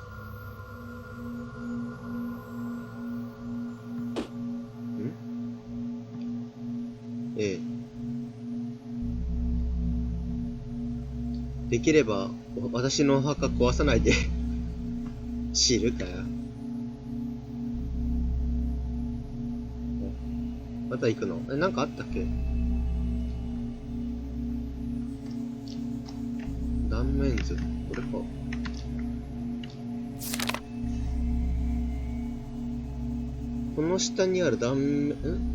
ええ。できれば私のお墓壊さないで知るかよ。また行くの？なんかあったっけ？断面図。これか。この下にある断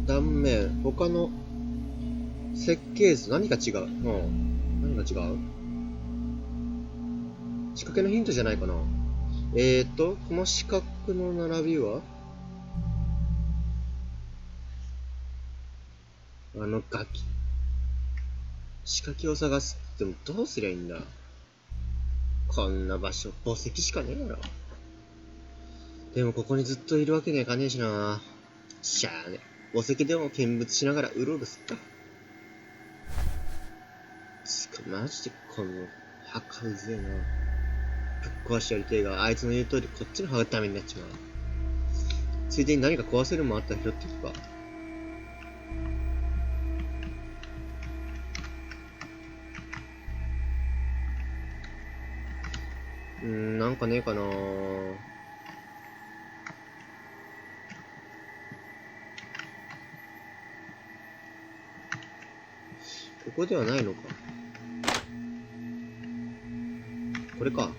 面。他の設計図、何が違う？何が違う？仕掛けのヒントじゃないかな。この四角の並びはガキ。仕掛けを探すってもどうすりゃいいんだ。こんな場所、宝石しかねえだろ。でもここにずっといるわけにはいかねえしな。しゃあね。宝石でも見物しながらうろうろすっか。マジでこの墓うぜえな。ぶっ壊してやりてえが、あいつの言う通りこっちの墓ダメになっちまう。ついでに何か壊せるもんあったら拾っていくか。なんかねえかな。ここではないのか。これか。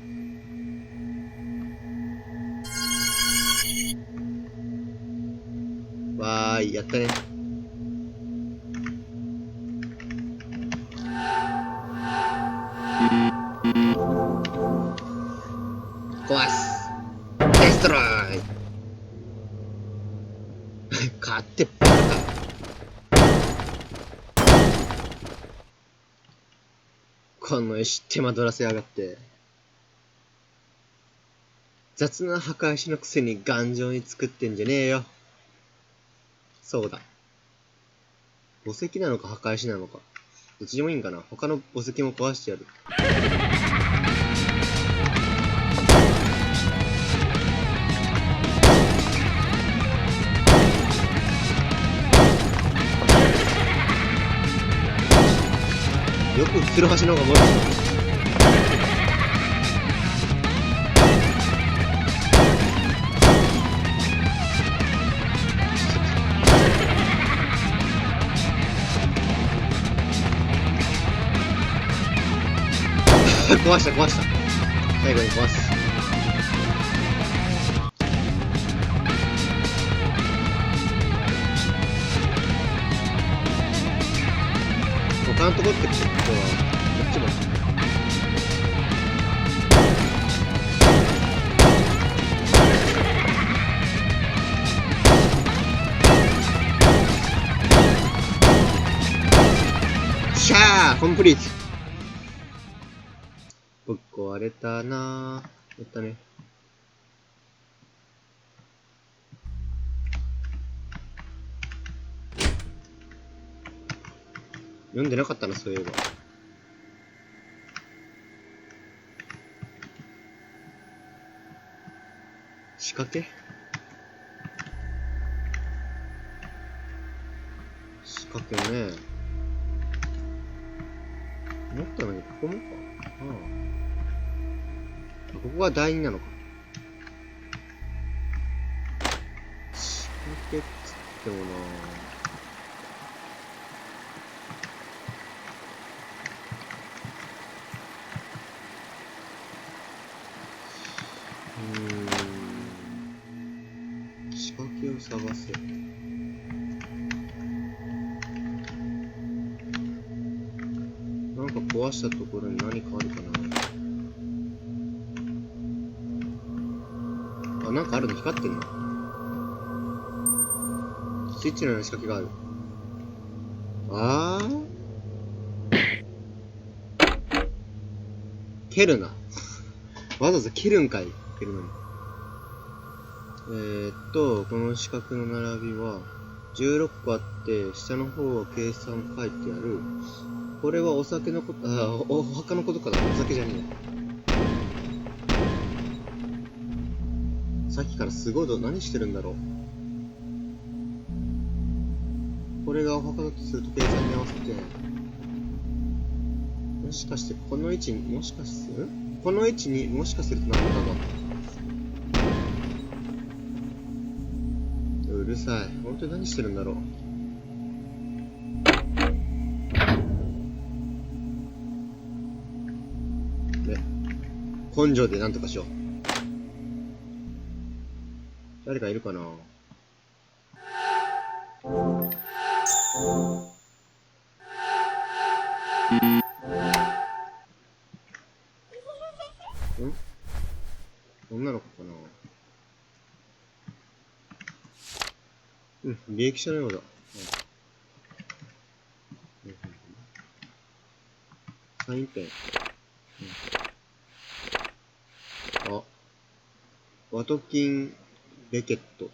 わーい、やったね。壊す。デストロイ勝ってっぱか。この石手間取らせやがって。雑な墓石のくせに頑丈に作ってんじゃねえよ。そうだ。墓石なのか墓石なのか。どっちでもいいんかな。他の墓石も壊してやる。よくツルハシの方が燃える。壊した壊した。最後に壊す。他のとこってことはこっちも。シャーコンプリート。ぶっ壊れたなぁ。やったね。読んでなかったな、そういえば。仕掛け？仕掛けね。思ったのに、ここもか。ああ。ここが第二なのか。仕掛けっつってもな。仕掛けを探せ。なんか壊したところに何かあるかな。あ、なんかあるの光ってんの。スイッチのような仕掛けがある。あー蹴るな。わざわざ蹴るんかい。蹴るのに。この四角の並びは16個あって、下の方は計算書いてある。これはお酒のこと、お墓のことかな。お酒じゃねえ。さっきからすごい何してるんだろう。これがお墓だとすると計算に合わせて、もしかしてこの位置に、もしかするこの位置にもしかすると何かが。うるさい。本当に何してるんだろう。ね。根性で何とかしよう。誰かいるかな。女の子かな。履歴書のようだ。サインペン。あ、ワトキン・ベケット。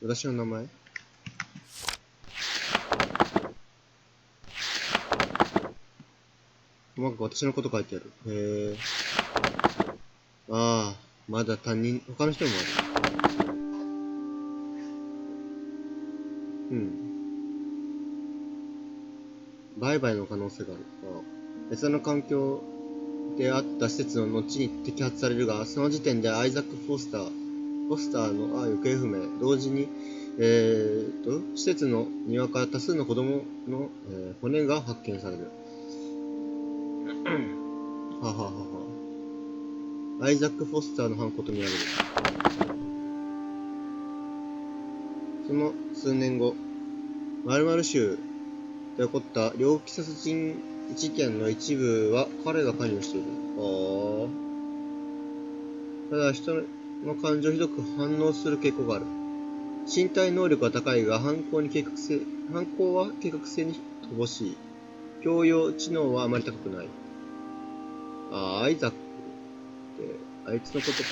私の名前？なんか私のこと書いてある。へえ。ああ、まだ他の人もある。売買の可能性がある。別の環境であった施設の後に摘発されるが、その時点でアイザック・フォスターの行方不明、同時に、施設の庭から多数の子供の、骨が発見される。はははは。アイザック・フォスターの犯行とみられる。その数年後、〇〇州で起こった猟奇殺人事件の一部は彼が関与している。ただ人の感情をひどく反応する傾向がある。身体能力は高いが犯行は計画性に乏しい。教養知能はあまり高くない。アイザックってあいつのことか。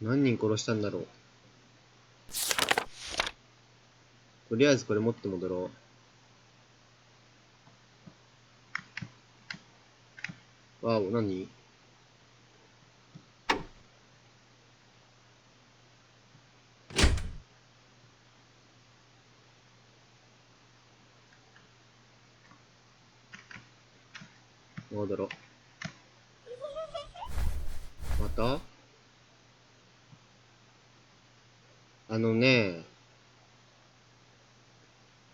何人殺したんだろう。とりあえずこれ持って戻ろう。わお、何？戻ろう。また？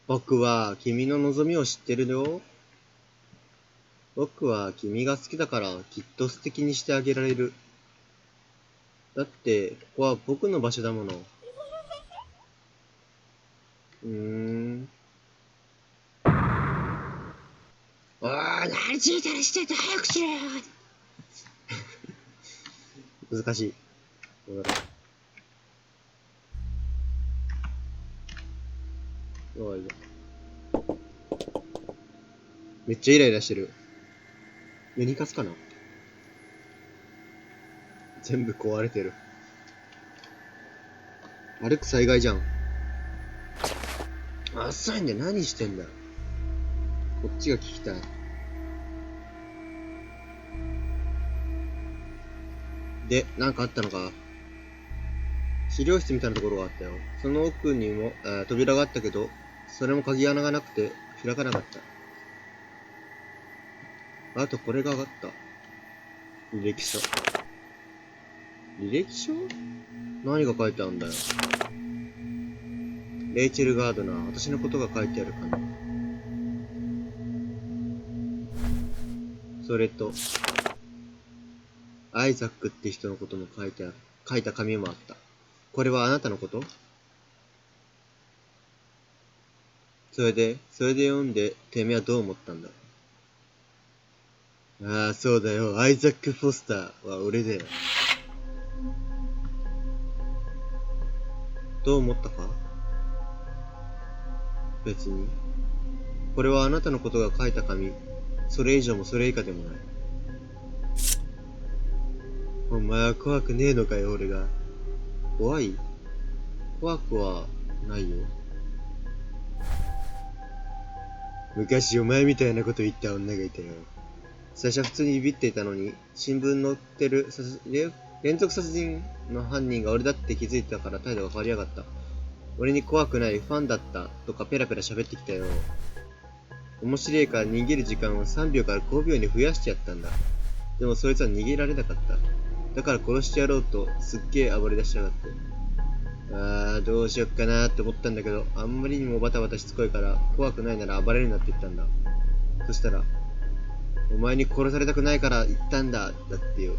僕は君の望みを知ってるよ。僕は君が好きだからきっと素敵にしてあげられる。だって、ここは僕の場所だもの。何ちいたりしてて早くしろよ。難しい。めっちゃイライラしてる。ユニカスかな。全部壊れてる。歩く災害じゃん。浅いんだよ。何してんだよ。こっちが聞きたい。で、なんかあったのか。資料室みたいなところがあったよ。その奥にも、扉があったけど、それも鍵穴がなくて開かなかった。あとこれが上がった。履歴書。履歴書？何が書いてあるんだよ。レイチェル・ガードナー。私のことが書いてあるかな。それと、アイザックって人のことも書いてある。書いた紙もあった。これはあなたのこと？それで読んで、てめえはどう思ったんだ？ああ、そうだよ。アイザック・フォスターは俺だよ。どう思ったか？別に。これはあなたのことが書いた紙。それ以上もそれ以下でもない。お前は怖くねえのかよ、俺が。怖い？怖くはないよ。昔お前みたいなこと言った女がいたよ。最初は普通にビビっていたのに、新聞載ってる連続殺人の犯人が俺だって気づいたから態度が変わりやがった。俺に怖くないファンだったとかペラペラ喋ってきたよ。面白いから逃げる時間を3秒から5秒に増やしてやったんだ。でもそいつは逃げられなかった。だから殺してやろうとすっげえ暴れ出しやがって。どうしよっかなーって思ったんだけど、あんまりにもバタバタしつこいから怖くないなら暴れるなって言ったんだ。そしたら、お前に殺されたくないから言ったんだ、だってよ。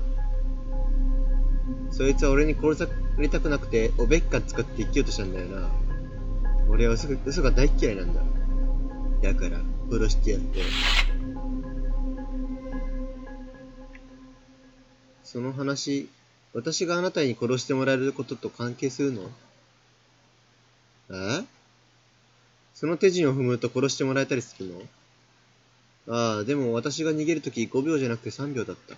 そいつは俺に殺されたくなくて、おべっか使って生きようとしたんだよな。俺は嘘が大嫌いなんだ。だから、殺してやって。その話、私があなたに殺してもらえることと関係するの？その手順を踏むと殺してもらえたりするの？でも私が逃げるとき5秒じゃなくて3秒だった。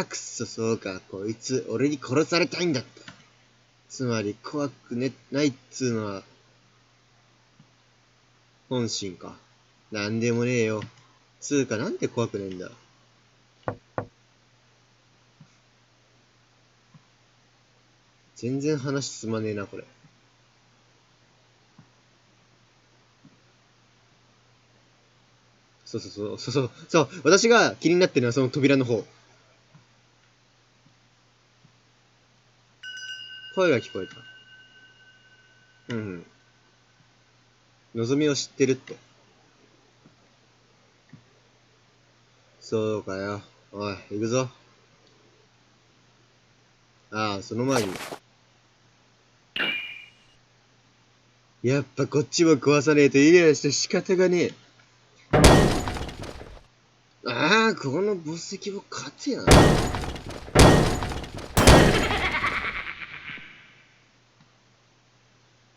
くっそ、そうか。こいつ、俺に殺されたいんだった。つまり、怖くないっつうのは、本心か。なんでもねえよ。つうか、なんで怖くねえんだ。全然話進まねえな、これ。そう、私が気になってるのはその扉の方。声が聞こえた。望みを知ってるって。そうかよ。おい、行くぞ。その前に。やっぱこっちも壊さねえとイライラして仕方がねえ。この墓石も勝てやな。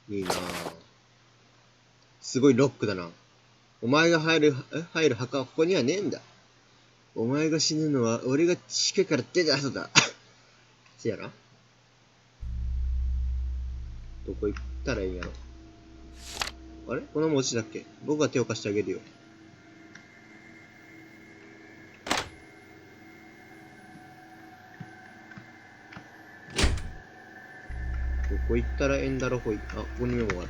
いいなぁ。すごいロックだな。お前が入る墓はここにはねえんだ。お前が死ぬのは俺が地下から出た後だ。せやな。どこ行ったらいいんやろ。あれこの文字だっけ？僕が手を貸してあげるよ。どこ行ったらええんだろほい。ここにメモがある。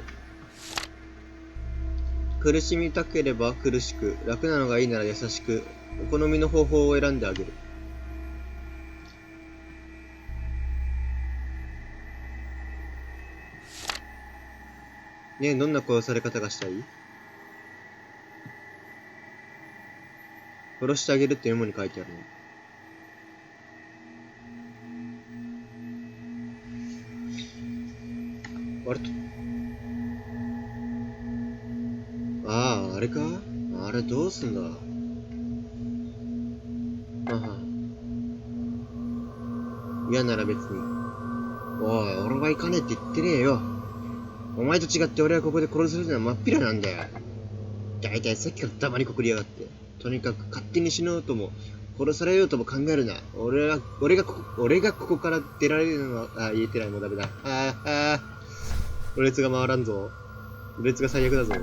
苦しみたければ苦しく、楽なのがいいなら優しく、お好みの方法を選んであげる。ねえ、どんな殺され方がしたい？殺してあげるってメモに書いてあるの。あれと。あれか？あれどうすんだ？嫌なら別に。おい、俺は行かねえって言ってねえよ。お前と違って俺はここで殺されるのは真っ平なんだよ。大体さっきから黙りこくりやがって。とにかく勝手に死のうとも、殺されようとも考えるな。俺がここから出られるのは、言えてない、もうダメだ。ろれつが回らんぞ。ろれつが最悪だぞ。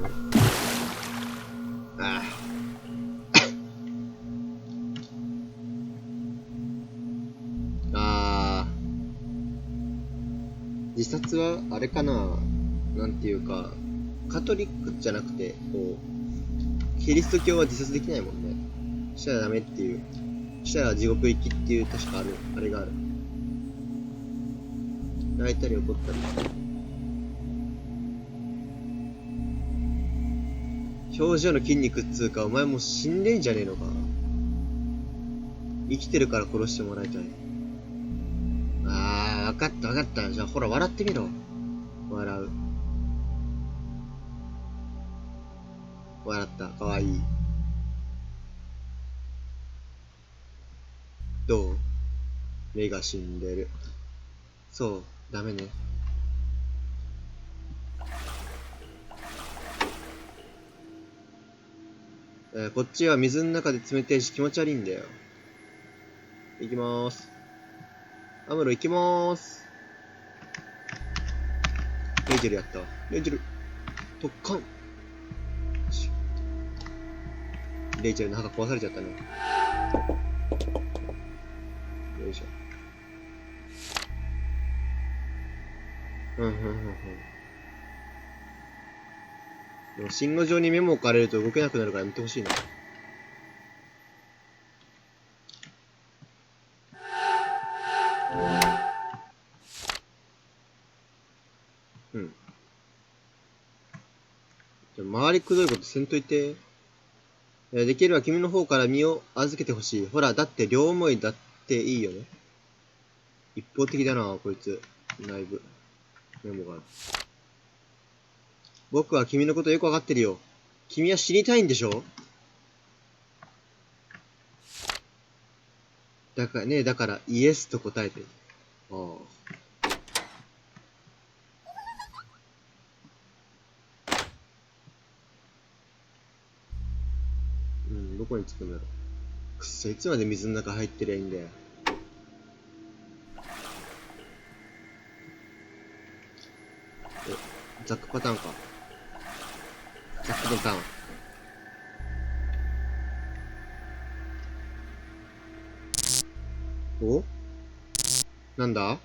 自殺は、あれかな、なんていうか、カトリックじゃなくて、こう、キリスト教は自殺できないもんね。したらダメっていう。したら地獄行きっていう、確かあれがある。泣いたり怒ったり。表情の筋肉っつうか、お前もう死んでんじゃねえのか。生きてるから殺してもらいたい。わかったわかった。じゃあほら笑ってみろ。笑う。笑った。かわいい。どう？目が死んでる。そう、ダメね。こっちは水の中で冷たいし気持ち悪いんだよ。行きまーす。アムロ行きまーす。レイジェルやった。レイジェル。突貫。レイジェルの墓壊されちゃったね。よいしょ。でも信号上にメモ置かれると動けなくなるから見てほしいな。周りくどいことせんといて。できれば君の方から身を預けてほしい。ほら、だって両思いだっていいよね。一方的だな、こいつ。内部。メモがある。僕は君のことよくわかってるよ。君は死にたいんでしょ？だからイエスと答えて。ああ。どこに着くんだろう。くっそ、いつまで水の中入ってりゃいいんだよ。ザックパターンか。ザックパターン。お？なんだ？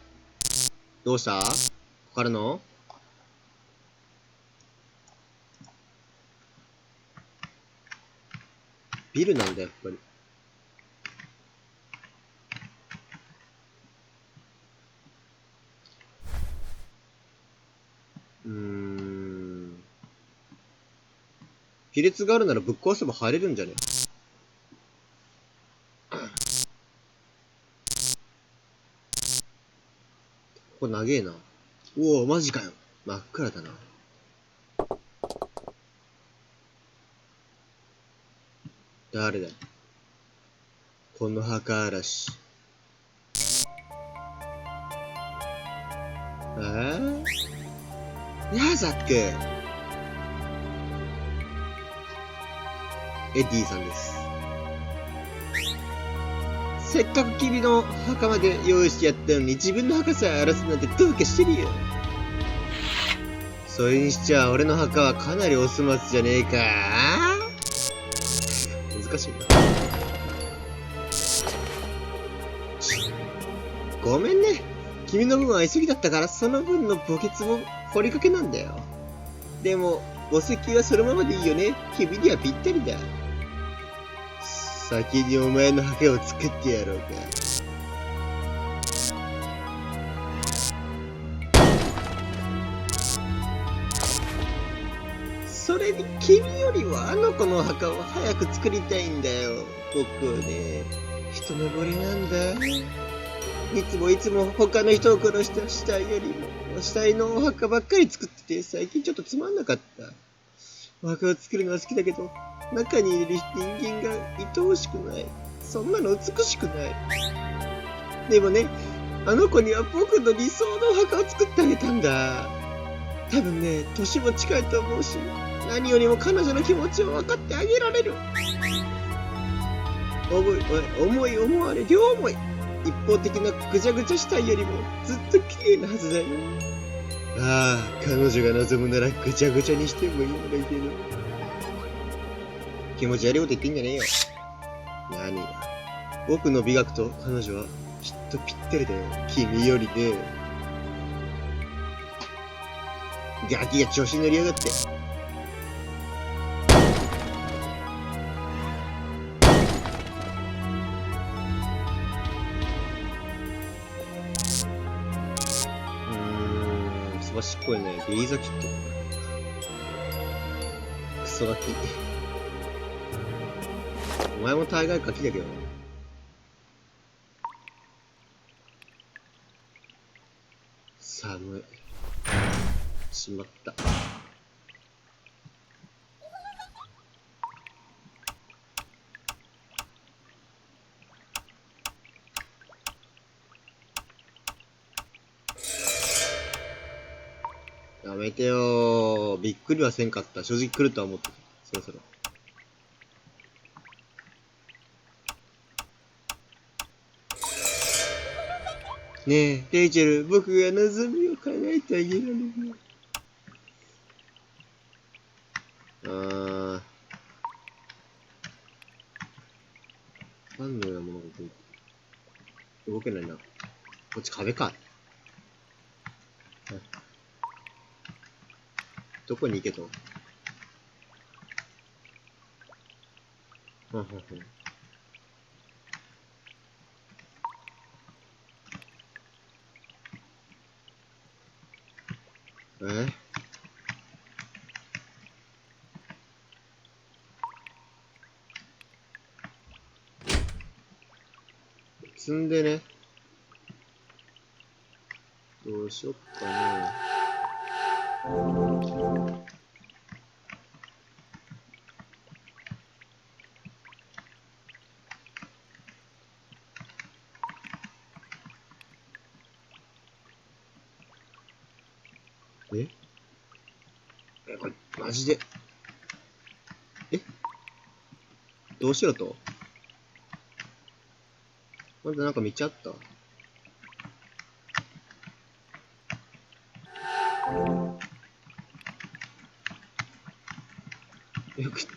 どうした？ここからの？ビルなんだ、やっぱり。亀裂があるならぶっ壊せば入れるんじゃね？ここ長えな。おお、マジかよ。真っ暗だな。誰だ？この墓嵐。ザック。エディさんです。せっかく君の墓まで用意してやったのに自分の墓さえ荒らすなんてどうかしてるよ。それにしちゃ俺の墓はかなりお粗末じゃねえか。難しいな。ごめんね。君の分は急ぎだったからその分の墓穴も掘りかけなんだよ。でも墓石はそのままでいいよね。君にはぴったりだ。先にお前の墓を作ってやろうか。それに君よりはあの子の墓を早く作りたいんだよ。僕はね、一目惚れなんだ。いつも他の人を殺した死体よりも死体のお墓ばっかり作ってて最近ちょっとつまんなかった。お墓を作るのは好きだけど中にいる人間が愛おしくない。そんなの美しくない。でもね、あの子には僕の理想のお墓を作ってあげたんだ。多分ね、年も近いと思うし何よりも彼女の気持ちを分かってあげられる。思い思われ両思い。一方的なぐちゃぐちゃしたいよりもずっと綺麗なはずだよ。ああ、彼女が望むならぐちゃぐちゃにしてもいいんだけど。気持ち悪いこと言ってんじゃねえよ。何が。僕の美学と彼女はきっとぴったりだよ。君よりね。ガキが調子に乗りやがって。すばしっこいね。ビーザキット。クソガキ。お前も大概ガキだけどな。寒い。しまった。やめてよー。びっくりはせんかった。正直来るとは思った。そろそろ。ねえ、レイチェル、僕が望みを叶えてあげられるよ。何のようなものが動けないな。こっち壁か。どこに行けと。積んでね。どうしよっかね。これ、マジで。どうしろと？まだなんか道あった？よく。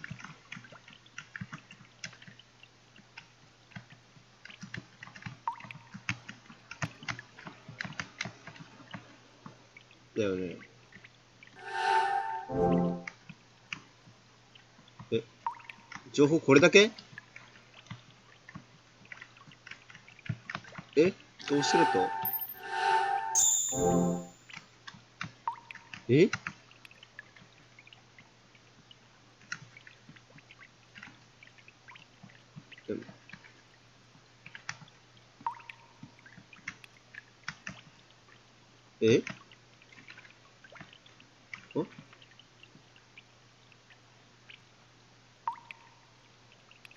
だよね。情報これだけ？どうしろと？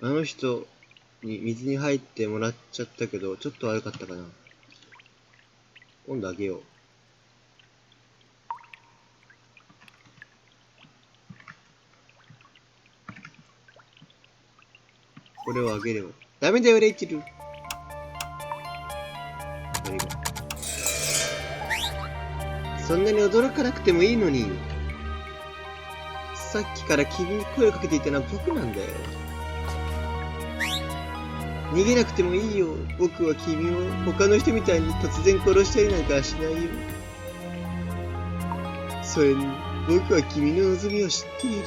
あの人に水に入ってもらっちゃったけど、ちょっと悪かったかな。今度あげよう。これをあげれば。ダメだよ、レイチェル。そんなに驚かなくてもいいのに。さっきから君に声をかけていたのは僕なんだよ。逃げなくてもいいよ。僕は君を他の人みたいに突然殺したりなんかはしないよ。それに、僕は君の望みを知っている。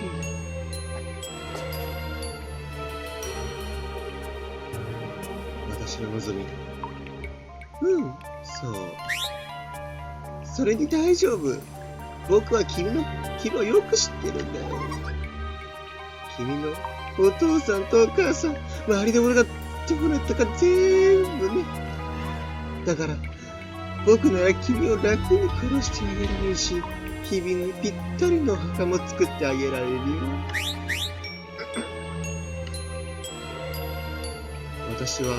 私の望み。そう。それに大丈夫。僕は君をよく知ってるんだよ。君のお父さんとお母さん、周りのものがどうなったか全部ね。だから、僕なら君を楽に殺してあげられるし、日々にぴったりのお墓も作ってあげられるよ。私は、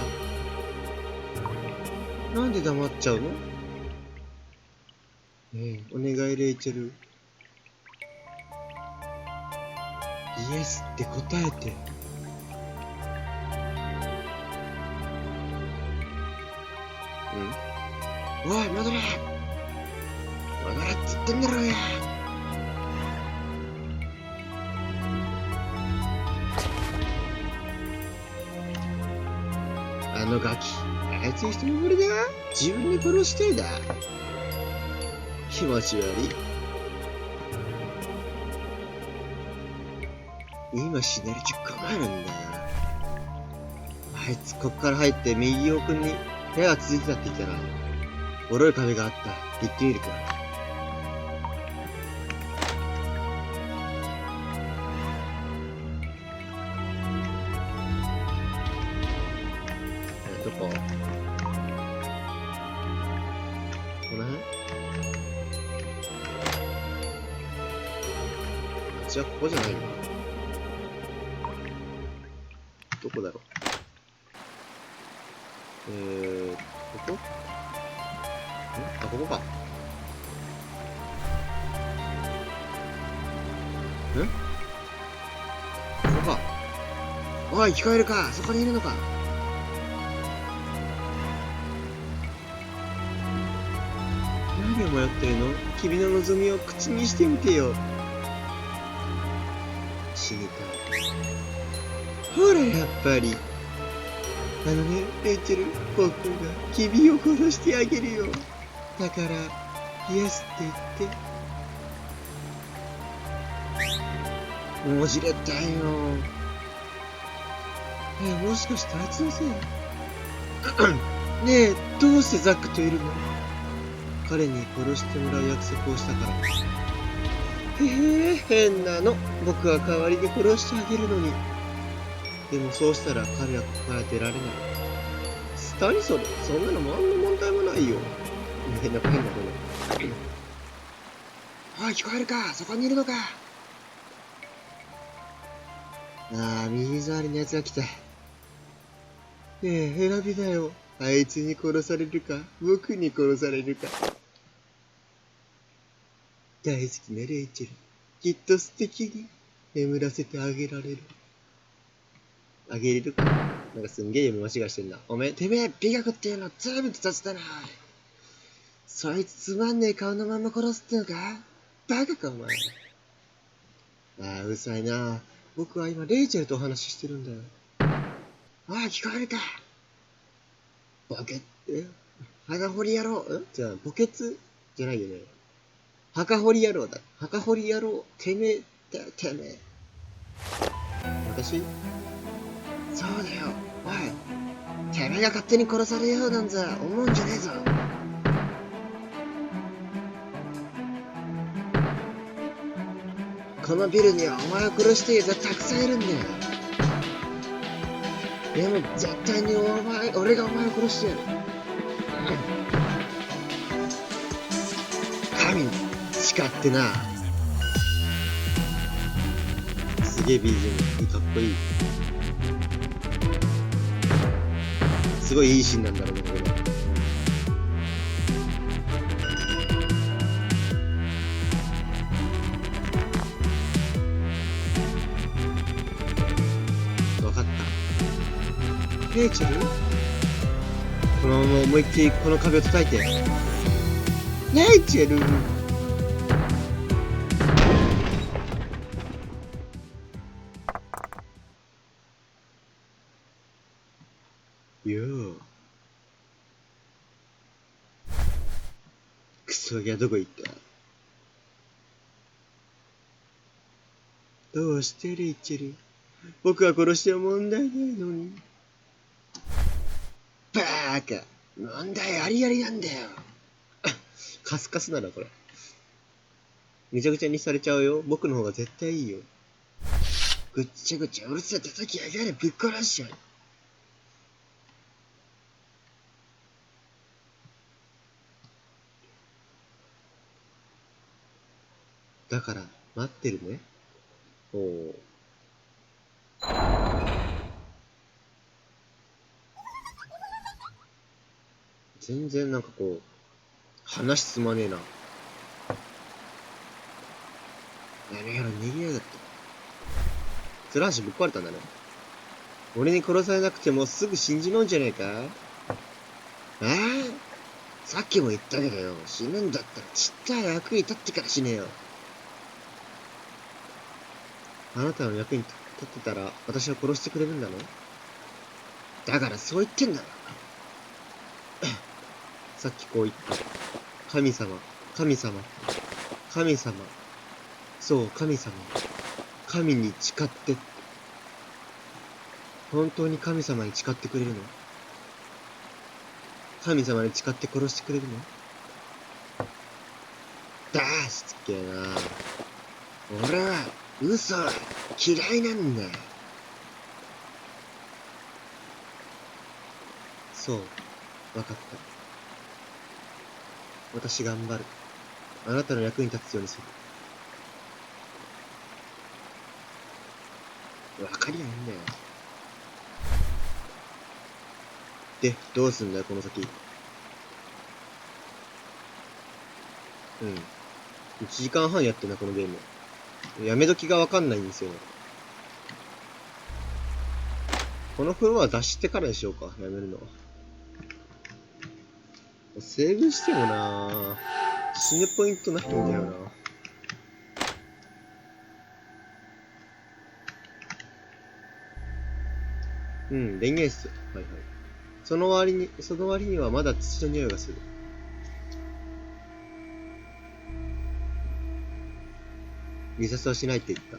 なんで黙っちゃうの？お願いレイチェル。イエスって答えて。おい、戻れ戻れって言ってんだろうよ。あのガキ、あいつ一目惚れだ。自分に殺したいだ。気持ち悪い。今死ねるちゃ困るんだよ。あいつこっから入って右奥に部屋が続いてたって言ったら、ボロい壁があった。行ってみるか。どこ？この辺？じゃあここじゃないの？どこだろう？ここ？あ、ここか。ここか。おい、聞こえるか？そこにいるのか？何を迷ってるの？君の望みを口にしてみてよ。死にたい。ほら、やっぱり。あのね、レイチェル、僕が君を殺してあげるよ。だから、イエスって言って。もじれたよ。もしかしてあいつのせい？ねえ、どうしてザックといるの？彼に殺してもらう約束をしたから。変なの。僕は代わりに殺してあげるのに。でもそうしたら彼はここから出られない。何それ？そんなの何の問題もないよ。変なこれ。おい、聞こえるか？そこにいるのか？右触りのやつが来た。ねえ、選びだよ。あいつに殺されるか、僕に殺されるか。大好きなレイチェル。きっと素敵に眠らせてあげられる。あげれるか？なんかすんげえ読み間違いしてんな。てめえ、美学っていうのずいぶんと雑だな。そいつつまんねえ顔のまま殺すってのか？バカかお前。うるさいな。僕は今レイチェルとお話ししてるんだよ。おい、聞こえるか？ボケ、墓掘り野郎。じゃあ、墓穴じゃないよね。墓掘り野郎だ。墓掘り野郎。てめえだよ、てめえ。私？そうだよ。おい。てめえが勝手に殺されようなんざ思うんじゃねえぞ。このビルにはお前を殺している奴たくさんいるんだよ。でも絶対に俺がお前を殺してやる。神に誓ってな。すげえ BGM かっこいい。すごいいいシーンなんだろうね、これ。わかった。レイチェル？このまま思いっきりこの壁を叩いて。レイチェル！よう。クソギャどこ行った？どうしてレイチェル？僕は殺しても問題ないのに。バーカ！問題ありありなんだよ。カスカスならこれ。めちゃくちゃにされちゃうよ。僕の方が絶対いいよ。ぐっちゃぐちゃうるせえ叩きやがれ、ぶっ殺しちゃう。だから待ってるね。おお。全然なんかこう話進まねえな。やめろ、逃げやがって。その話ぶっ壊れたんだね。俺に殺されなくてもすぐ死んじまうんじゃねえか。さっきも言ったけどよ、死ぬんだったらちったい役に立ってから死ねよ。あなたの役に立ってたら私を殺してくれるんだろ。だからそう言ってんだろ。さっきこう言った。神様、神様、神様。そう、神様。神に誓ってって。本当に神様に誓ってくれるの？神様に誓って殺してくれるの？しつけえな。俺は嘘は嫌いなんだ。そう、わかった。私頑張る。あなたの役に立つようにする。わかりゃいいんだよ。で、どうすんだよ、この先。1時間半やってんな、このゲーム。やめ時がわかんないんですよ。このフロア脱してからでしょうか、やめるのは。セーブしてもなぁ、死ぬポイントないんだよな。電源室。はいはい。その割にはまだ土の匂いがする。自殺はしないって言った。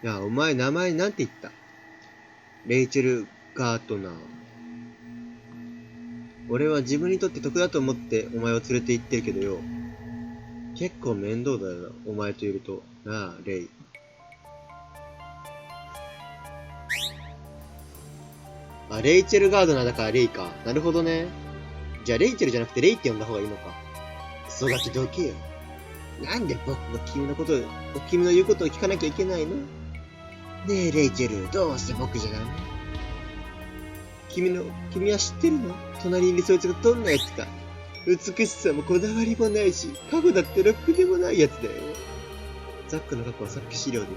いや、お前名前なんて言った？レイチェル・ガートナー。俺は自分にとって得だと思ってお前を連れて行ってるけどよ。結構面倒だよな、お前といると。なあ、レイ。レイチェル・ガードナーだからレイか。なるほどね。じゃあレイチェルじゃなくてレイって呼んだ方がいいのか。クソガキどけよ。なんで僕が君の言うことを聞かなきゃいけないの？ねえ、レイチェル、どうして僕じゃダメ？君は知ってるの？隣にいるそいつがどんなやつか。美しさもこだわりもないし、過去だってろくでもないやつだよ。ザックの過去はさっき資料で見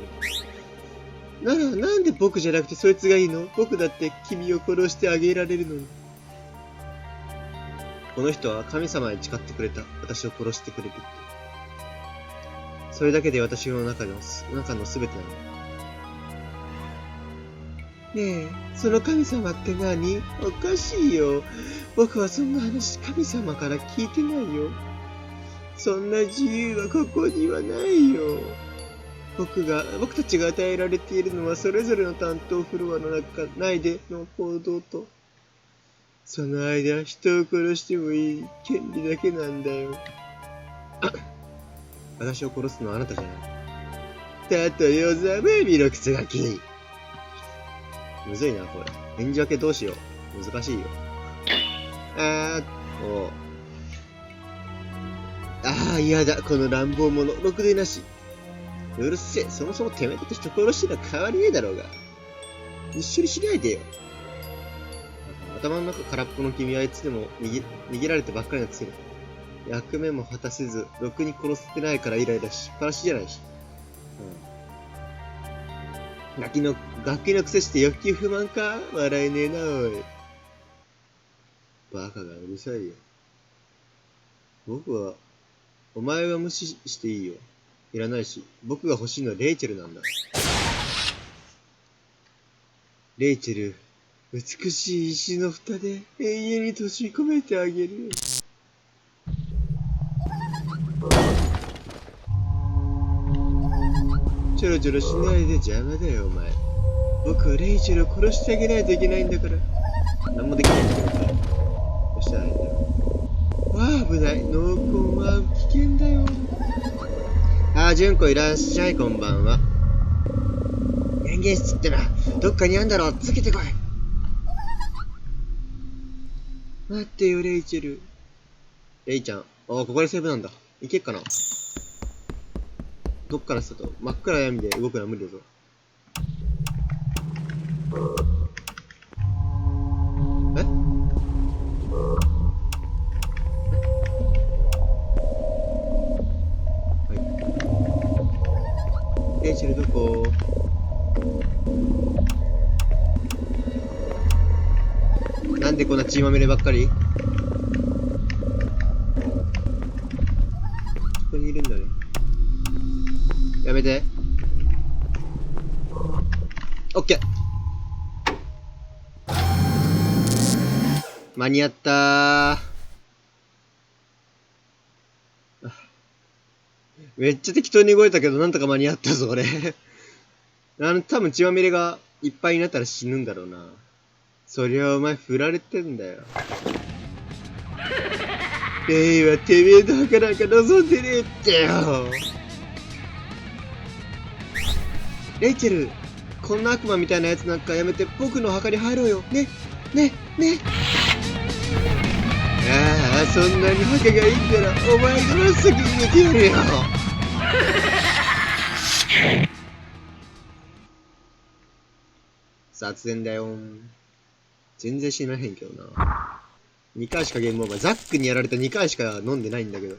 た。なら、なんで僕じゃなくてそいつがいいの？僕だって君を殺してあげられるのに。この人は神様に誓ってくれた。私を殺してくれるって。それだけで私の中の全てなの。ねえ、その神様って何？おかしいよ。僕はそんな話神様から聞いてないよ。そんな自由はここにはないよ。僕たちが与えられているのはそれぞれの担当フロアの内での行動と、その間人を殺してもいい権利だけなんだよ。私を殺すのはあなたじゃない。だとよ、ざまみろクソガキ。むずいな、これ。返事分けどうしよう。難しいよ。嫌だ。この乱暴者。ろくでなし。うるせえ。そもそもてめえと人殺してるの変わりねえだろうが。一緒にしないでよ。頭の中空っぽの君はいつでも逃げられてばっかりのくせに。役目も果たせず、ろくに殺せてないからイライラしっぱなしじゃないし。ガキのくせして欲求不満か？笑えねえな、おい。バカがうるさいよ。お前は無視していいよ。いらないし、僕が欲しいのはレイチェルなんだ。レイチェル、美しい石の蓋で永遠に閉じ込めてあげるよ。ちょろちょろしないで邪魔だよ、お前。僕はレイチェルを殺してあげないといけないんだから。何もできないんだから。そしたらいいんだよ。危ない。濃厚は危険だよ。純子いらっしゃい、こんばんは。電源室ってな、どっかにあんだろ。つけてこい。待ってよ、レイチェル。レイちゃん。ここでセーブなんだ。いけっかな。どっからスタート？真っ暗闇で動くのは無理だぞ。チェルどこ？なんでこんな血まみればっかり？ここにいるんだね。やめて。オッケー。間に合ったー。めっちゃ適当に動いたけど、なんとか間に合ったぞ、俺。多分血まみれがいっぱいになったら死ぬんだろうな。そりゃお前振られてんだよ。レイはてめえの墓なんか望んでねえってよ。レイチェル、こんな悪魔みたいなやつなんかやめて僕の墓に入ろうよ。ね、ね、ね。ああ、そんなに墓がいいんなら、お前が真っ先に寝てやるよ。雑念だよ。全然死なへんけどな。2回しかゲームオーバー。ザックにやられた2回しか飲んでないんだけど。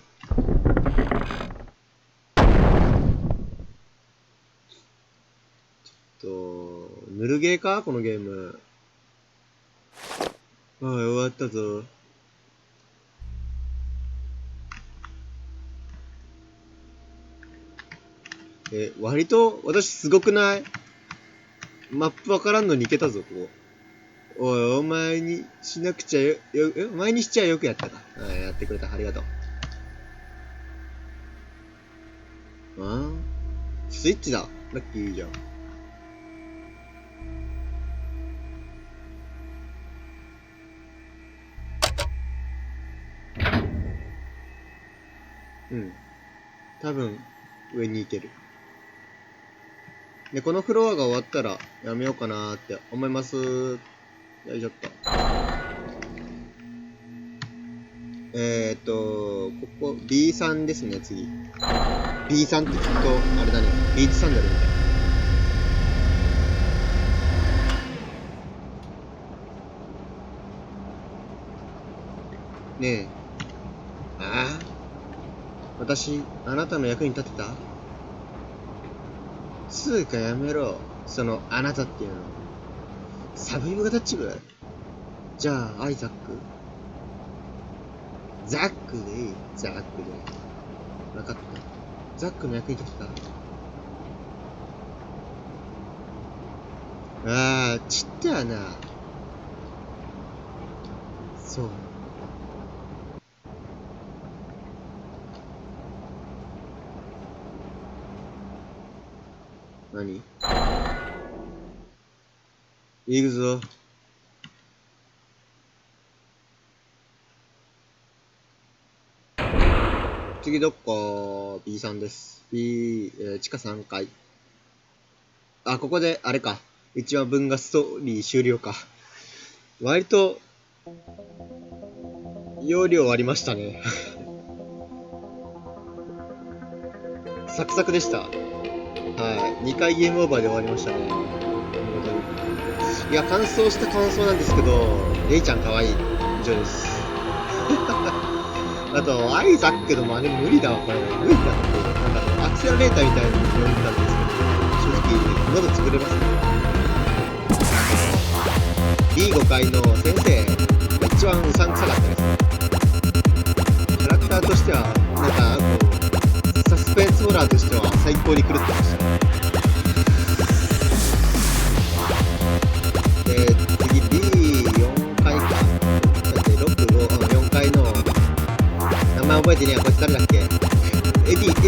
ぬるゲーかこのゲーム。おい、終わったぞ。割と、私すごくない？マップわからんのに行けたぞ、ここ。おい、お前にしなくちゃお前にしちゃよくやったか。やってくれた。ありがとう。スイッチだ。ラッキーじゃん。うん。多分、上に行ける。で、このフロアが終わったら、やめようかなーって思います。よいしょっと。ここ B3 ですね、次。B3 ってきっと、あれだね、ビーチサンダルみたいな。ねえ。私、あなたの役に立てた？つうかやめろ。その、あなたっていうの。サブイボがタッチブ？じゃあ、アイザック？ザックでいい。ザックで。わかった。ザックの役に立てた？ちったやな。そう。何？行くぞ。次どっか B3 です。地下3階。ここで、あれか。一話分がストーリー終了か。割と、容量ありましたね。サクサクでした。はい。2回ゲームオーバーで終わりましたね。いや、完走した感想なんですけど、レイちゃん可愛い。以上です。あと、アイザックの真似無理だわ、これ。無理だって。アクセラレーターみたいに呼んでたんですけど、正直、喉作れますね。B5 回の先生、一番うさんくさかったです。キャラクターとしては、サスペンスホラーとしては最高に狂ってました。で、次 B4 回か。だって6、5、4回の、名前覚えてねえや、こいつ誰だっけ？エディター？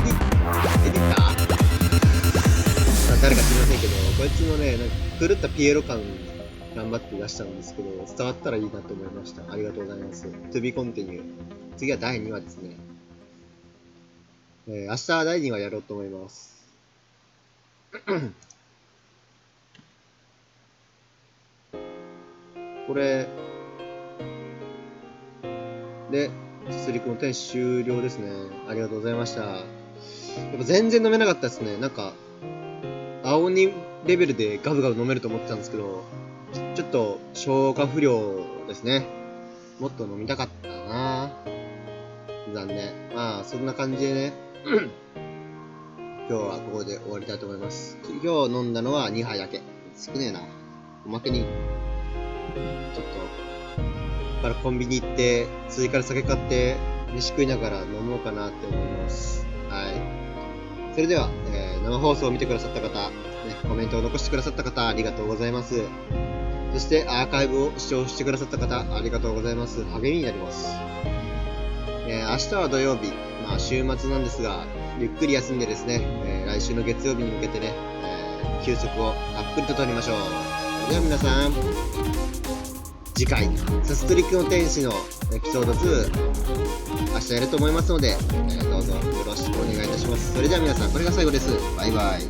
誰か知りませんけど、こいつのね、狂ったピエロ感頑張って出したんですけど、伝わったらいいなと思いました。ありがとうございます。To be continue。次は第2話ですね。明日は第2話やろうと思います。これ、で、実力の点終了ですね。ありがとうございました。やっぱ全然飲めなかったですね。青鬼レベルでガブガブ飲めると思ってたんですけど、ちょっと消化不良ですね。もっと飲みたかったな。残念。そんな感じでね。今日はここで終わりたいと思います。今日飲んだのは2杯だけ。少ねえな。おまけに、ちょっと、ここからコンビニ行って、追加で酒買って、飯食いながら飲もうかなって思います。はい。それでは、生放送を見てくださった方、コメントを残してくださった方、ありがとうございます。そしてアーカイブを視聴してくださった方、ありがとうございます。励みになります。明日は土曜日、週末なんですが、ゆっくり休んでですね、来週の月曜日に向けてね、休息をたっぷりと取りましょう。それでは皆さん、次回、サストリックの天使のエピソード2、明日やると思いますので、どうぞよろしくお願いいたします。それでは皆さん、これが最後です。バイバイ。